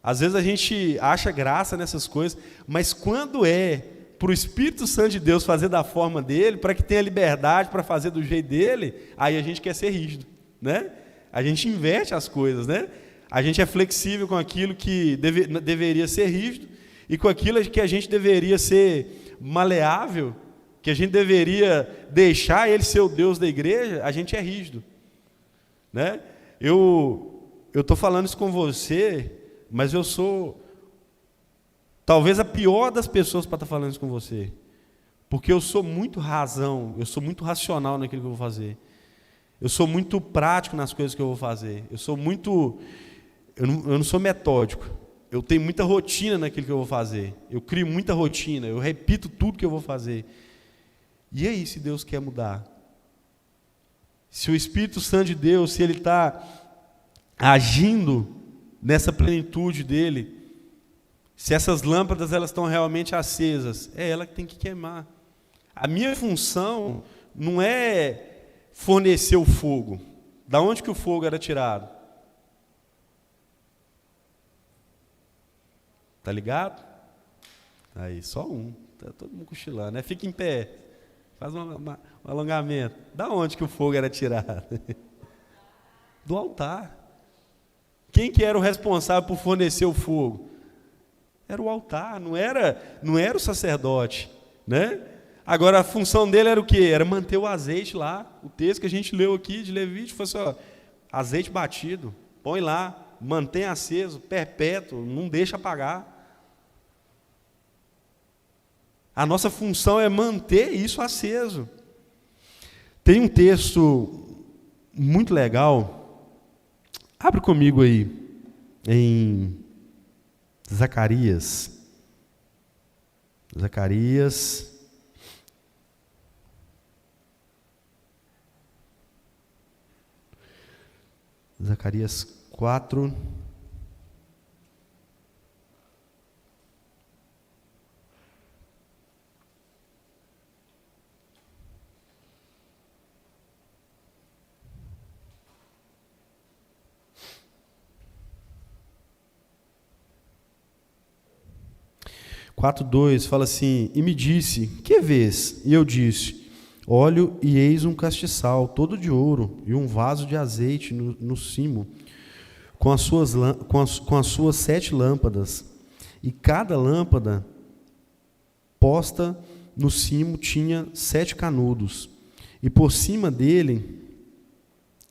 Às vezes a gente acha graça nessas coisas, mas quando é para o Espírito Santo de Deus fazer da forma dele, para que tenha liberdade para fazer do jeito dele, aí a gente quer ser rígido. Né? A gente inverte as coisas. Né? A gente é flexível com aquilo que deveria ser rígido, e com aquilo que a gente deveria ser maleável, que a gente deveria deixar ele ser o Deus da igreja, a gente é rígido. Né? Eu estou falando isso com você, mas eu sou talvez a pior das pessoas para estar falando isso com você, porque eu sou muito razão, eu sou muito racional naquilo que eu vou fazer, eu sou muito prático nas coisas que eu vou fazer, eu não sou metódico, eu tenho muita rotina naquilo que eu vou fazer, eu crio muita rotina, eu repito tudo que eu vou fazer. E aí, se Deus quer mudar? Se o Espírito Santo de Deus, se Ele está agindo nessa plenitude dEle, se essas lâmpadas elas estão realmente acesas, é ela que tem que queimar. A minha função não é fornecer o fogo. Da onde que o fogo era tirado? Tá ligado? Aí, só um. Tá todo mundo cochilando, né? Fica em pé. Faz um alongamento. Da onde que o fogo era tirado? Do altar. Quem que era o responsável por fornecer o fogo? Era o altar, não era o sacerdote. Né? Agora, a função dele era o quê? Era manter o azeite lá. O texto que a gente leu aqui de Levítico foi assim, ó, azeite batido, põe lá, mantém aceso, perpétuo, não deixa apagar. A nossa função é manter isso aceso. Tem um texto muito legal, abre comigo aí, em Zacarias. Zacarias 4. Quatro, 2 fala assim, e me disse, que vês? E eu disse, olho e eis um castiçal, todo de ouro, e um vaso de azeite no cimo, com as suas 7 lâmpadas, e cada lâmpada posta no cimo tinha 7 canudos, e por cima dele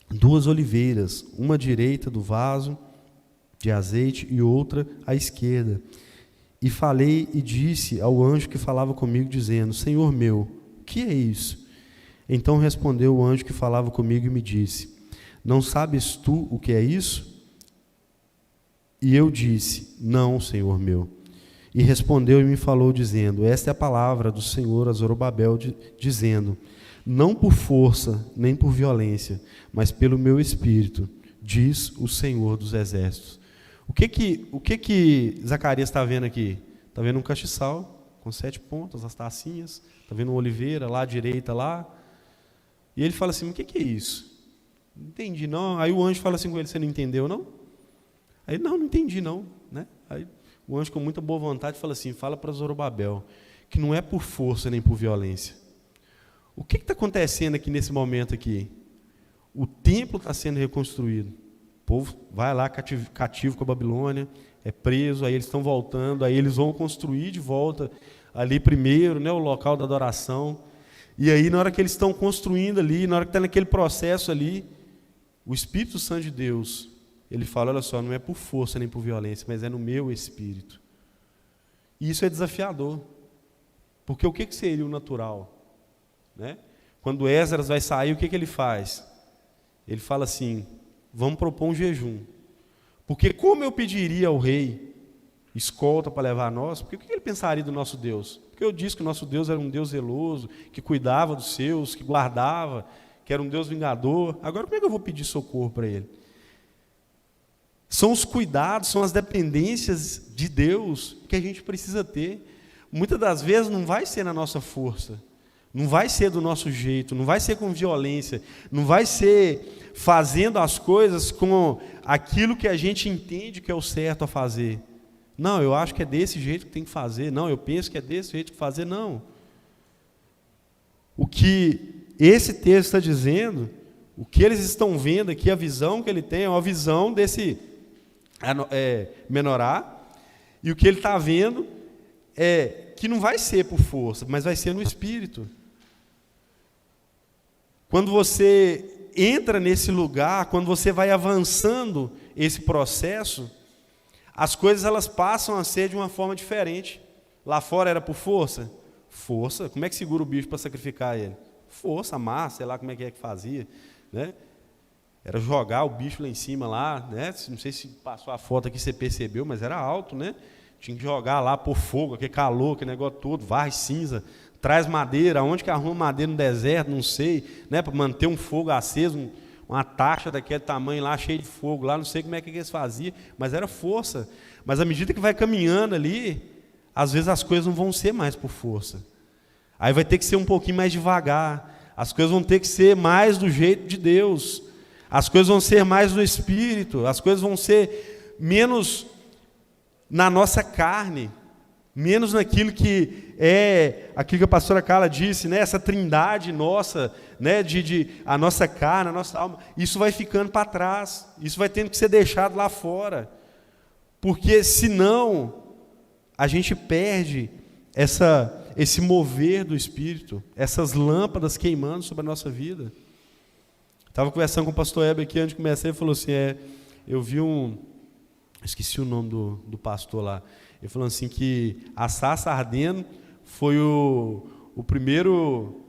2 oliveiras, uma à direita do vaso de azeite e outra à esquerda. E falei e disse ao anjo que falava comigo, dizendo, Senhor meu, o que é isso? Então respondeu o anjo que falava comigo e me disse, não sabes tu o que é isso? E eu disse, não, Senhor meu. E respondeu e me falou, dizendo, esta é a palavra do Senhor a Zorobabel, dizendo, não por força nem por violência, mas pelo meu espírito, diz o Senhor dos exércitos. O que Zacarias está vendo aqui? Está vendo um castiçal com 7 pontas, as tacinhas, está vendo uma oliveira lá à direita lá, e ele fala assim, o que é isso? Não entendi não. Aí o anjo fala assim com ele, você não entendeu não? Aí não entendi não. Né? Aí o anjo com muita boa vontade fala assim, fala para Zorobabel, que não é por força nem por violência. O que está acontecendo aqui nesse momento aqui? O templo está sendo reconstruído. O povo vai lá cativo com a Babilônia, é preso, aí eles estão voltando, aí eles vão construir de volta ali primeiro, né, o local da adoração. E aí, na hora que eles estão construindo ali, na hora que está naquele processo ali, o Espírito Santo de Deus, ele fala, olha só, não é por força nem por violência, mas é no meu espírito. E isso é desafiador. Porque o que seria o natural? Né? Quando Esdras vai sair, o que ele faz? Ele fala assim, vamos propor um jejum. Porque como eu pediria ao rei escolta para levar a nós, porque o que ele pensaria do nosso Deus? Porque eu disse que o nosso Deus era um Deus zeloso, que cuidava dos seus, que guardava, que era um Deus vingador. Agora como é que eu vou pedir socorro para ele? São os cuidados, são as dependências de Deus que a gente precisa ter. Muitas das vezes não vai ser na nossa força, não vai ser do nosso jeito, não vai ser com violência, não vai ser fazendo as coisas com aquilo que a gente entende que é o certo a fazer. Não, eu acho que é desse jeito que tem que fazer. Não, eu penso que é desse jeito que fazer. Não. O que esse texto está dizendo, o que eles estão vendo aqui, a visão que ele tem, é uma visão desse menorá, e o que ele está vendo é que não vai ser por força, mas vai ser no Espírito. Quando você entra nesse lugar, quando você vai avançando esse processo, as coisas elas passam a ser de uma forma diferente. Lá fora era por força? Força. Como é que segura o bicho para sacrificar ele? Força, massa, sei lá como é que fazia, né? Era jogar o bicho lá em cima, lá, né? Não sei se passou a foto aqui, você percebeu, mas era alto, né? Tinha que jogar lá, pôr fogo, aquele calor, aquele negócio todo, varre cinza, traz madeira. Onde que arruma madeira no deserto, não sei, né? Para manter um fogo aceso, uma taxa daquele tamanho lá, cheia de fogo lá, não sei como é que eles faziam, mas era força. Mas à medida que vai caminhando ali, às vezes as coisas não vão ser mais por força. Aí vai ter que ser um pouquinho mais devagar, as coisas vão ter que ser mais do jeito de Deus, as coisas vão ser mais do Espírito, as coisas vão ser menos na nossa carne, menos naquilo que é, aquilo que a pastora Carla disse, né, essa trindade nossa, né, de a nossa carne, a nossa alma, isso vai ficando para trás, isso vai tendo que ser deixado lá fora, porque senão a gente perde esse mover do Espírito, essas lâmpadas queimando sobre a nossa vida. Estava conversando com o pastor Heber aqui antes de começar, ele falou assim, eu vi esqueci o nome do pastor lá, ele falou assim que a sarça ardendo foi o primeiro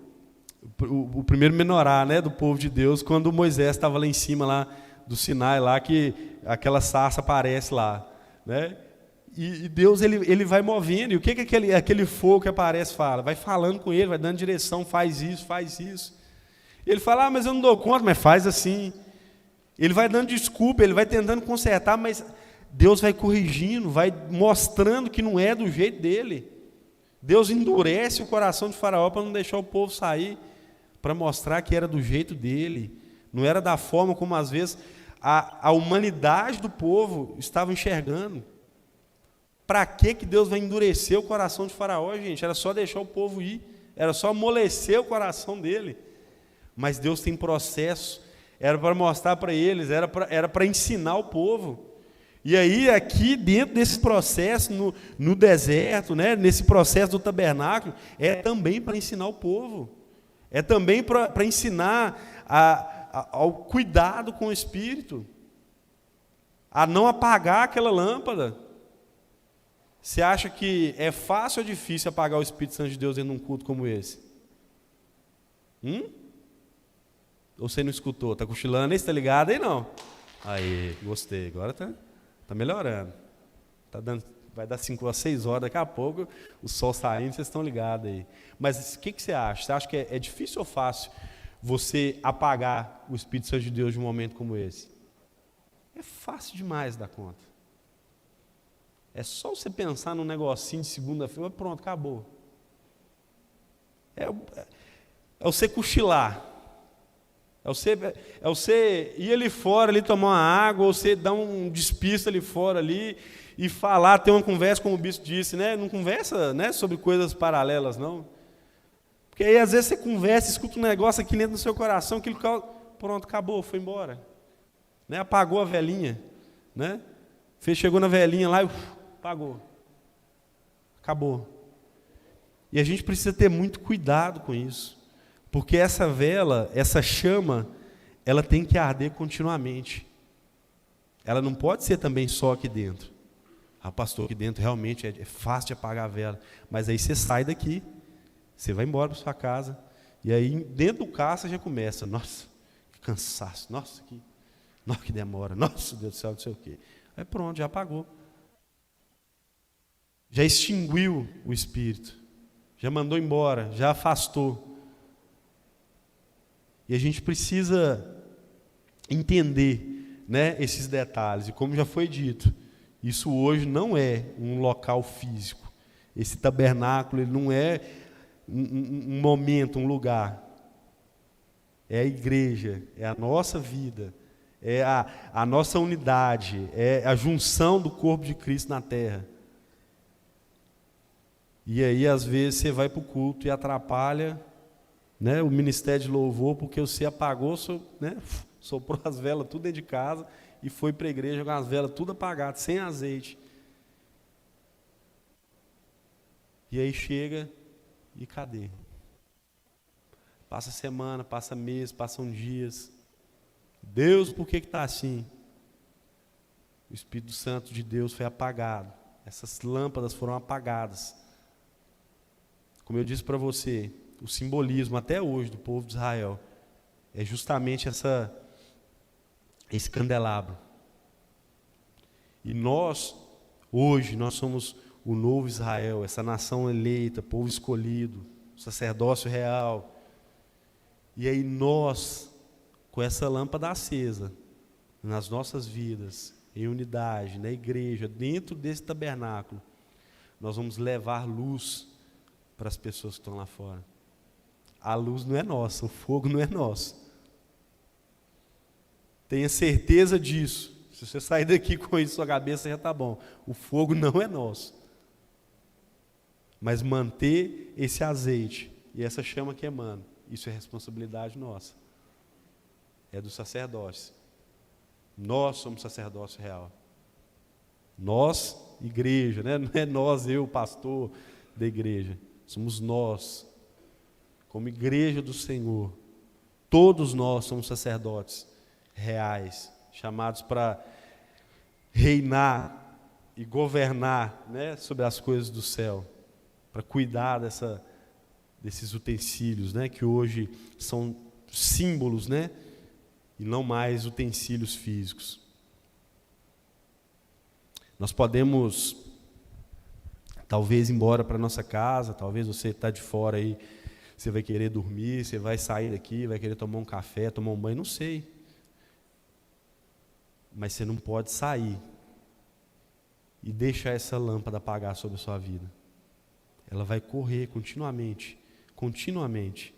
menorá, né, do povo de Deus, quando Moisés estava lá em cima lá do Sinai, lá que aquela sarça aparece lá, né? E Deus ele vai movendo, e o que aquele fogo que aparece fala? Vai falando com ele, vai dando direção, faz isso, faz isso. Ele fala, mas eu não dou conta, mas faz assim. Ele vai dando desculpa, ele vai tentando consertar, mas Deus vai corrigindo, vai mostrando que não é do jeito dele. Deus endurece o coração de Faraó para não deixar o povo sair, para mostrar que era do jeito dele, não era da forma como às vezes a humanidade do povo estava enxergando. Para que Deus vai endurecer o coração de Faraó, gente? Era só deixar o povo ir, era só amolecer o coração dele. Mas Deus tem processo, era para mostrar para eles, era para ensinar o povo. E aí, aqui dentro desse processo, no deserto, né, nesse processo do tabernáculo, é também para ensinar o povo, é também para ensinar ao cuidado com o Espírito, a não apagar aquela lâmpada. Você acha que é fácil ou difícil apagar o Espírito Santo de Deus em um culto como esse? Ou você não escutou? Está cochilando aí? Você está ligado aí? Não? Aí, gostei. Agora está melhorando. Vai dar 5 a 6 horas daqui a pouco, o sol saindo, vocês estão ligados aí. Mas o que você acha? Você acha que é difícil ou fácil você apagar o Espírito Santo de Deus de um momento como esse? É fácil demais dar conta. É só você pensar num negocinho de segunda-feira, pronto, acabou. É você cochilar. É você ir ali fora, ali tomar uma água, ou você dar um despista ali fora ali, e falar, ter uma conversa, como o bispo disse, né? Não conversa, né, sobre coisas paralelas, não. Porque aí às vezes você conversa, escuta um negócio aqui dentro do seu coração, aquilo pronto, acabou, foi embora. Né? Apagou a velhinha. Né? Chegou na velhinha lá e apagou. Acabou. E a gente precisa ter muito cuidado com isso. Porque essa vela, essa chama, ela tem que arder continuamente. Ela não pode ser também só aqui dentro. Ah, pastor, aqui dentro realmente é fácil de apagar a vela. Mas aí você sai daqui, você vai embora para sua casa, e aí dentro do carro você já começa, nossa, que cansaço, nossa, que demora, nossa, Deus do céu, não sei o quê. Aí pronto, já apagou. Já extinguiu o Espírito. Já mandou embora, já afastou. E a gente precisa entender, né, esses detalhes. E como já foi dito, isso hoje não é um local físico. Esse tabernáculo ele não é um momento, um lugar. É a igreja, é a nossa vida, é a nossa unidade, é a junção do corpo de Cristo na terra. E aí, às vezes, você vai para o culto e atrapalha, né, o ministério de louvor, porque você apagou, né, soprou as velas tudo dentro de casa e foi para a igreja com as velas tudo apagadas, sem azeite. E aí chega e cadê? Passa semana, passa mês, passam dias. Deus, por que está assim? O Espírito Santo de Deus foi apagado. Essas lâmpadas foram apagadas. Como eu disse para você, o simbolismo até hoje do povo de Israel é justamente esse candelabro. E nós, hoje, nós somos o novo Israel, essa nação eleita, povo escolhido, sacerdócio real. E aí nós, com essa lâmpada acesa, nas nossas vidas, em unidade, na igreja, dentro desse tabernáculo, nós vamos levar luz para as pessoas que estão lá fora. A luz não é nossa, o fogo não é nosso. Tenha certeza disso. Se você sair daqui com isso na sua cabeça, já está bom. O fogo não é nosso. Mas manter esse azeite e essa chama queimando, isso é responsabilidade nossa. É do sacerdócio. Nós somos sacerdócio real. Nós, igreja, né? Não é nós, eu, pastor da igreja. Somos nós, como igreja do Senhor. Todos nós somos sacerdotes reais, chamados para reinar e governar, né, sobre as coisas do céu, para cuidar desses utensílios, né, que hoje são símbolos, né, e não mais utensílios físicos. Nós podemos, talvez, ir embora para nossa casa, talvez você está de fora aí, você vai querer dormir, você vai sair daqui, vai querer tomar um café, tomar um banho, não sei. Mas você não pode sair e deixar essa lâmpada apagar sobre a sua vida. Ela vai correr continuamente, continuamente.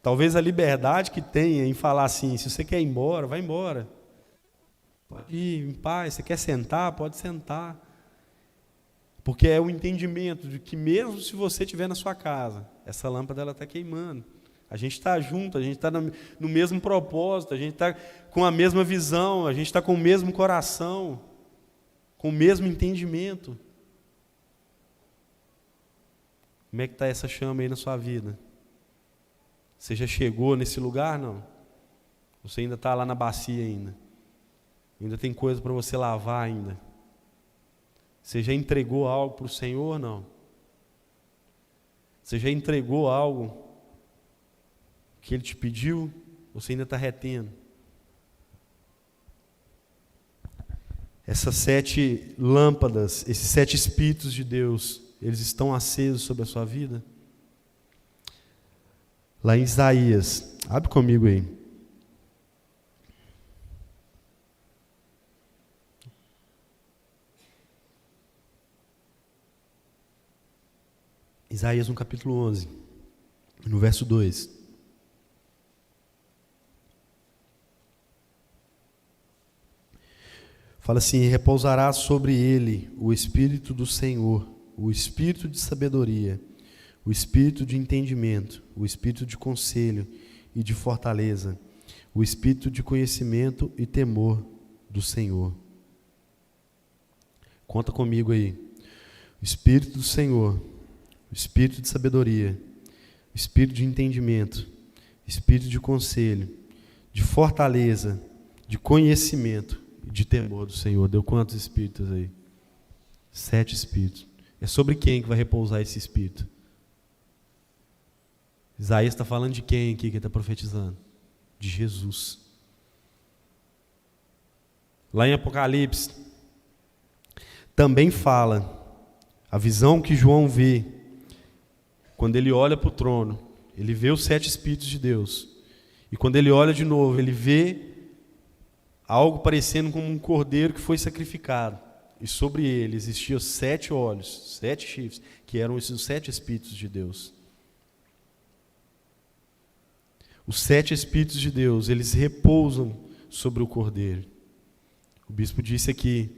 Talvez a liberdade que tenha em falar assim, se você quer ir embora, vai embora. Pode ir em paz, você quer sentar, pode sentar. Porque é o entendimento de que mesmo se você estiver na sua casa, essa lâmpada está queimando. A gente está junto, a gente está no mesmo propósito, a gente está com a mesma visão, a gente está com o mesmo coração, com o mesmo entendimento. Como é que está essa chama aí na sua vida? Você já chegou nesse lugar, não? Você ainda está lá na bacia ainda? Ainda tem coisa para você lavar ainda? Você já entregou algo para o Senhor, não? Você já entregou algo que Ele te pediu? Ou você ainda está retendo? Essas 7 lâmpadas, esses 7 Espíritos de Deus, eles estão acesos sobre a sua vida? Lá em Isaías, abre comigo aí. Isaías no capítulo 11, no verso 2. Fala assim: repousará sobre ele o Espírito do Senhor, o Espírito de sabedoria, o Espírito de entendimento, o Espírito de conselho e de fortaleza, o Espírito de conhecimento e temor do Senhor. Conta comigo aí. O Espírito do Senhor, o Espírito de sabedoria, o Espírito de entendimento, Espírito de conselho, de fortaleza, de conhecimento e de temor do Senhor. Deu quantos Espíritos aí? 7 Espíritos. É sobre quem que vai repousar esse Espírito? Isaías está falando de quem aqui que está profetizando? De Jesus. Lá em Apocalipse, também fala, a visão que João vê, quando ele olha para o trono, ele vê os 7 Espíritos de Deus. E quando ele olha de novo, ele vê algo parecendo como um cordeiro que foi sacrificado. E sobre ele existiam 7 olhos, 7 chifres, que eram esses 7 Espíritos de Deus. Os 7 Espíritos de Deus, eles repousam sobre o cordeiro. O bispo disse aqui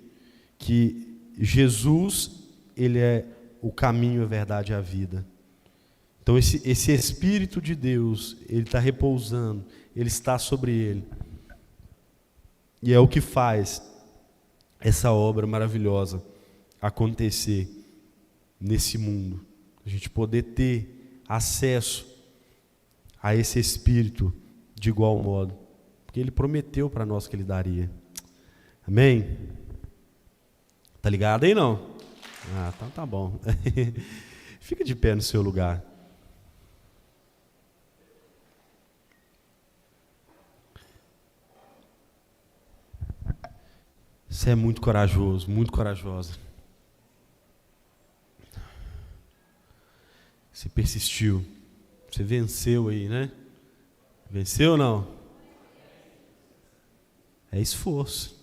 que Jesus, ele é o caminho, a verdade e a vida. Então esse Espírito de Deus, ele está repousando, ele está sobre ele. E é o que faz essa obra maravilhosa acontecer nesse mundo. A gente poder ter acesso a esse Espírito de igual modo. Porque Ele prometeu para nós que Ele daria. Amém? Tá ligado aí não? Ah, então tá bom. Fica de pé no seu lugar. Você é muito corajoso, muito corajosa. Você persistiu. Você venceu aí, né? Venceu ou não? É esforço.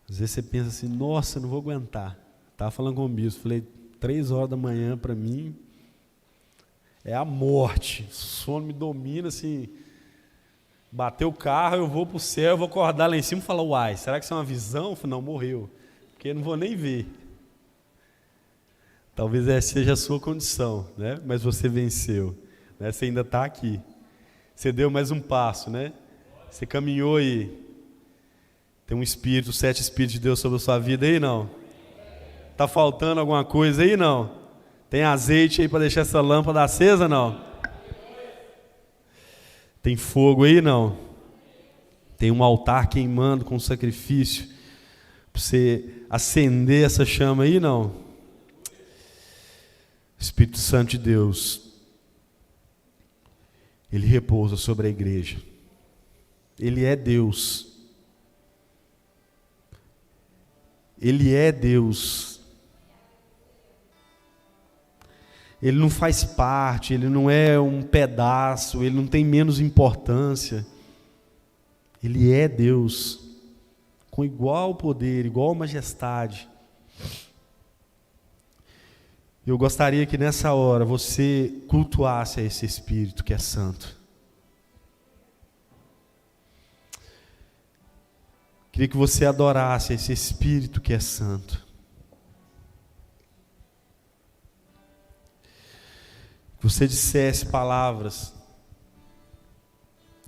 Às vezes você pensa assim, nossa, eu não vou aguentar. Estava falando com o bispo, falei, 3 horas da manhã para mim é a morte. O sono me domina assim. Bateu o carro, eu vou para o céu, eu vou acordar lá em cima e falar, uai, será que isso é uma visão? Eu falei, não, morreu. Porque eu não vou nem ver. Talvez essa seja a sua condição, né? Mas você venceu. Né? Você ainda está aqui. Você deu mais um passo, né? Você caminhou aí. Tem um Espírito, 7 Espíritos de Deus sobre a sua vida aí, não? Está faltando alguma coisa aí, não? Tem azeite aí para deixar essa lâmpada acesa, não? Tem fogo aí, não? Tem um altar queimando com sacrifício para você acender essa chama aí, não? Espírito Santo de Deus, Ele repousa sobre a igreja. Ele é Deus. Ele é Deus. Ele não faz parte, ele não é um pedaço, ele não tem menos importância. Ele é Deus, com igual poder, igual majestade. Eu gostaria que nessa hora você cultuasse a esse Espírito que é santo. Queria que você adorasse esse Espírito que é santo. Que você dissesse palavras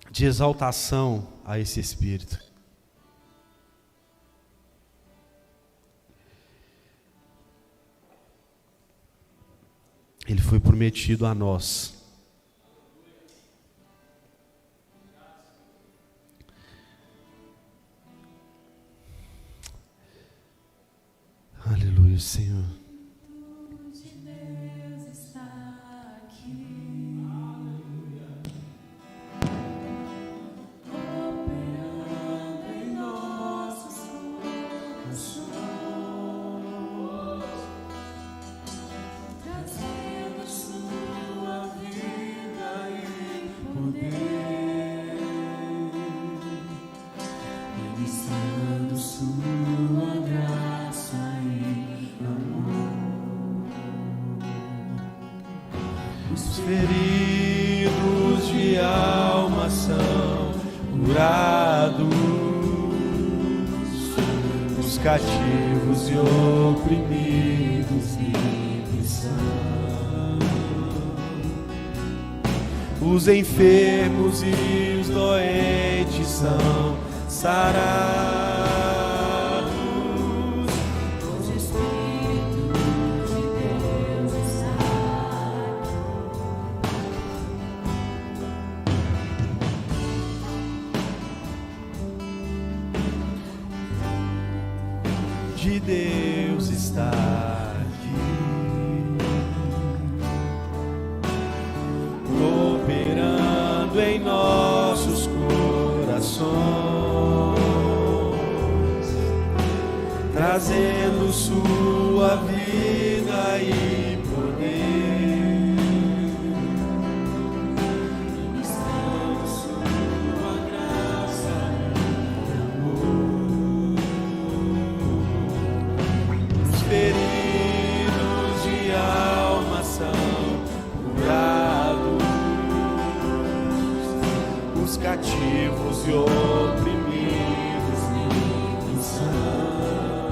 de exaltação a esse Espírito. Ele foi prometido a nós. Aleluia, Senhor. Feridos de alma são curados, os cativos e oprimidos livres são, os enfermos e os doentes são sarados. De Deus está aqui, operando em nossos corações, trazendo sua vida e poder, ministrando sua graça e oprimidos livres são.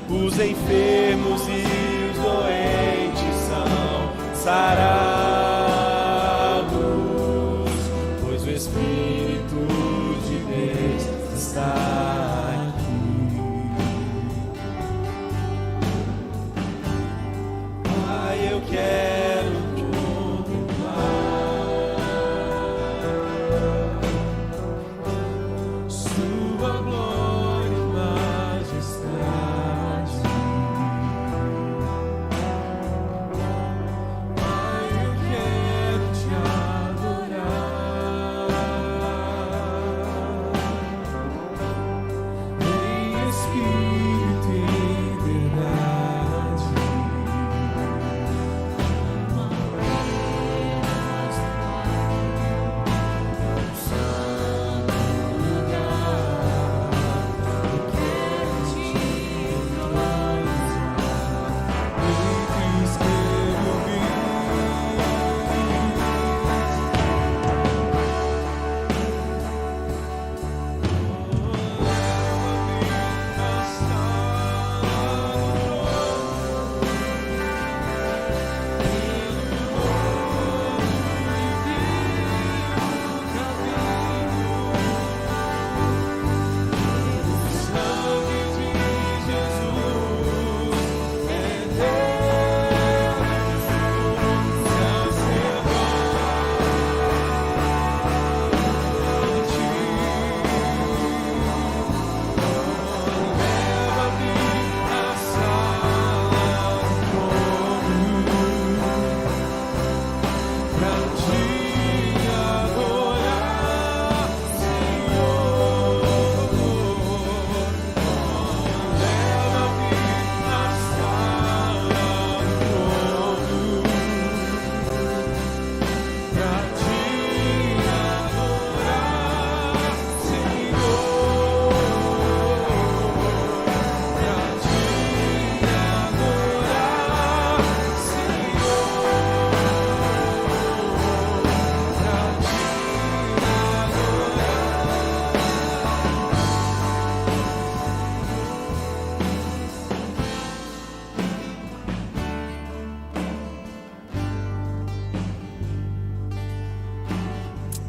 Os enfermos e os doentes são sarados, pois o Espírito de Deus está aqui. Pai, eu quero contemplar Sua glória e majestade. Pai, eu quero te adorar em espírito e verdade.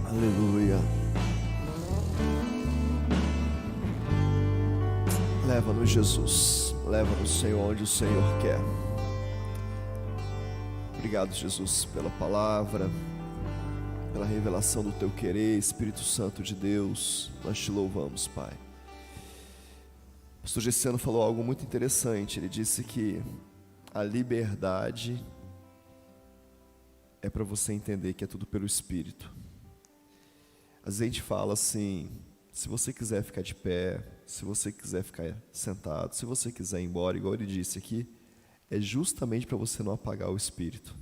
Aleluia. Leva-nos, Jesus. Leva-nos, Senhor, onde o Senhor quer. Obrigado, Jesus, pela palavra, pela revelação do Teu querer, Espírito Santo de Deus. Nós Te louvamos, Pai. O pastor Gessiano falou algo muito interessante. Ele disse que a liberdade é para você entender que é tudo pelo Espírito. Às vezes a gente fala assim, se você quiser ficar de pé, se você quiser ficar sentado, se você quiser ir embora, igual ele disse aqui, é justamente para você não apagar o Espírito.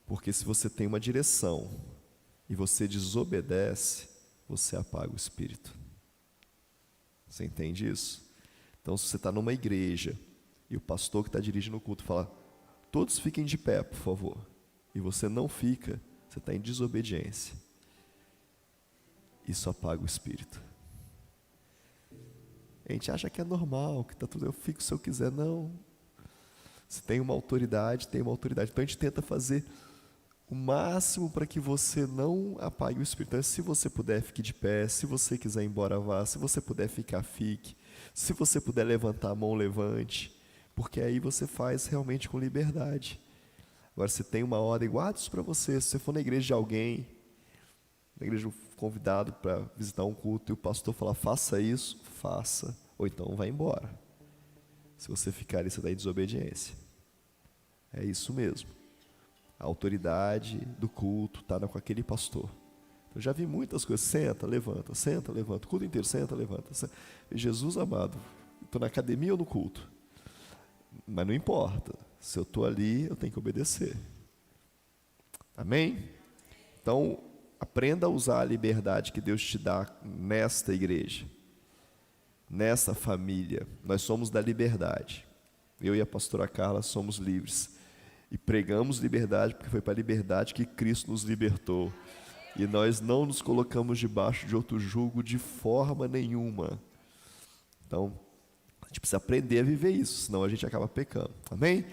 Porque se você tem uma direção e você desobedece, você apaga o Espírito. Você entende isso? Então, se você está numa igreja e o pastor que está dirigindo o culto fala, todos fiquem de pé, por favor, e você não fica, você está em desobediência. Isso apaga o Espírito. A gente acha que é normal, que tá tudo, eu fico se eu quiser. Não. Se tem uma autoridade, tem uma autoridade. Então a gente tenta fazer o máximo para que você não apague o Espírito. Então, se você puder, fique de pé. Se você quiser ir embora, vá. Se você puder ficar, fique. Se você puder levantar a mão, levante. Porque aí você faz realmente com liberdade. Agora, se tem uma ordem, guarde isso para você. Se você for na igreja de alguém, na igreja convidado para visitar um culto, e o pastor falar, faça isso, faça. Ou então, vá embora. Se você ficar ali, você está em desobediência. É isso mesmo. A autoridade do culto está com aquele pastor. Eu já vi muitas coisas. Senta, levanta, senta, levanta. O culto inteiro, senta, levanta. Senta. Jesus amado, estou na academia ou no culto? Mas não importa. Se eu estou ali, eu tenho que obedecer. Amém? Então, aprenda a usar a liberdade que Deus te dá nesta igreja. Nessa família. Nós somos da liberdade. Eu e a pastora Carla somos livres. E pregamos liberdade, porque foi para a liberdade que Cristo nos libertou. E nós não nos colocamos debaixo de outro jugo de forma nenhuma. Então, a gente precisa aprender a viver isso, senão a gente acaba pecando. Amém?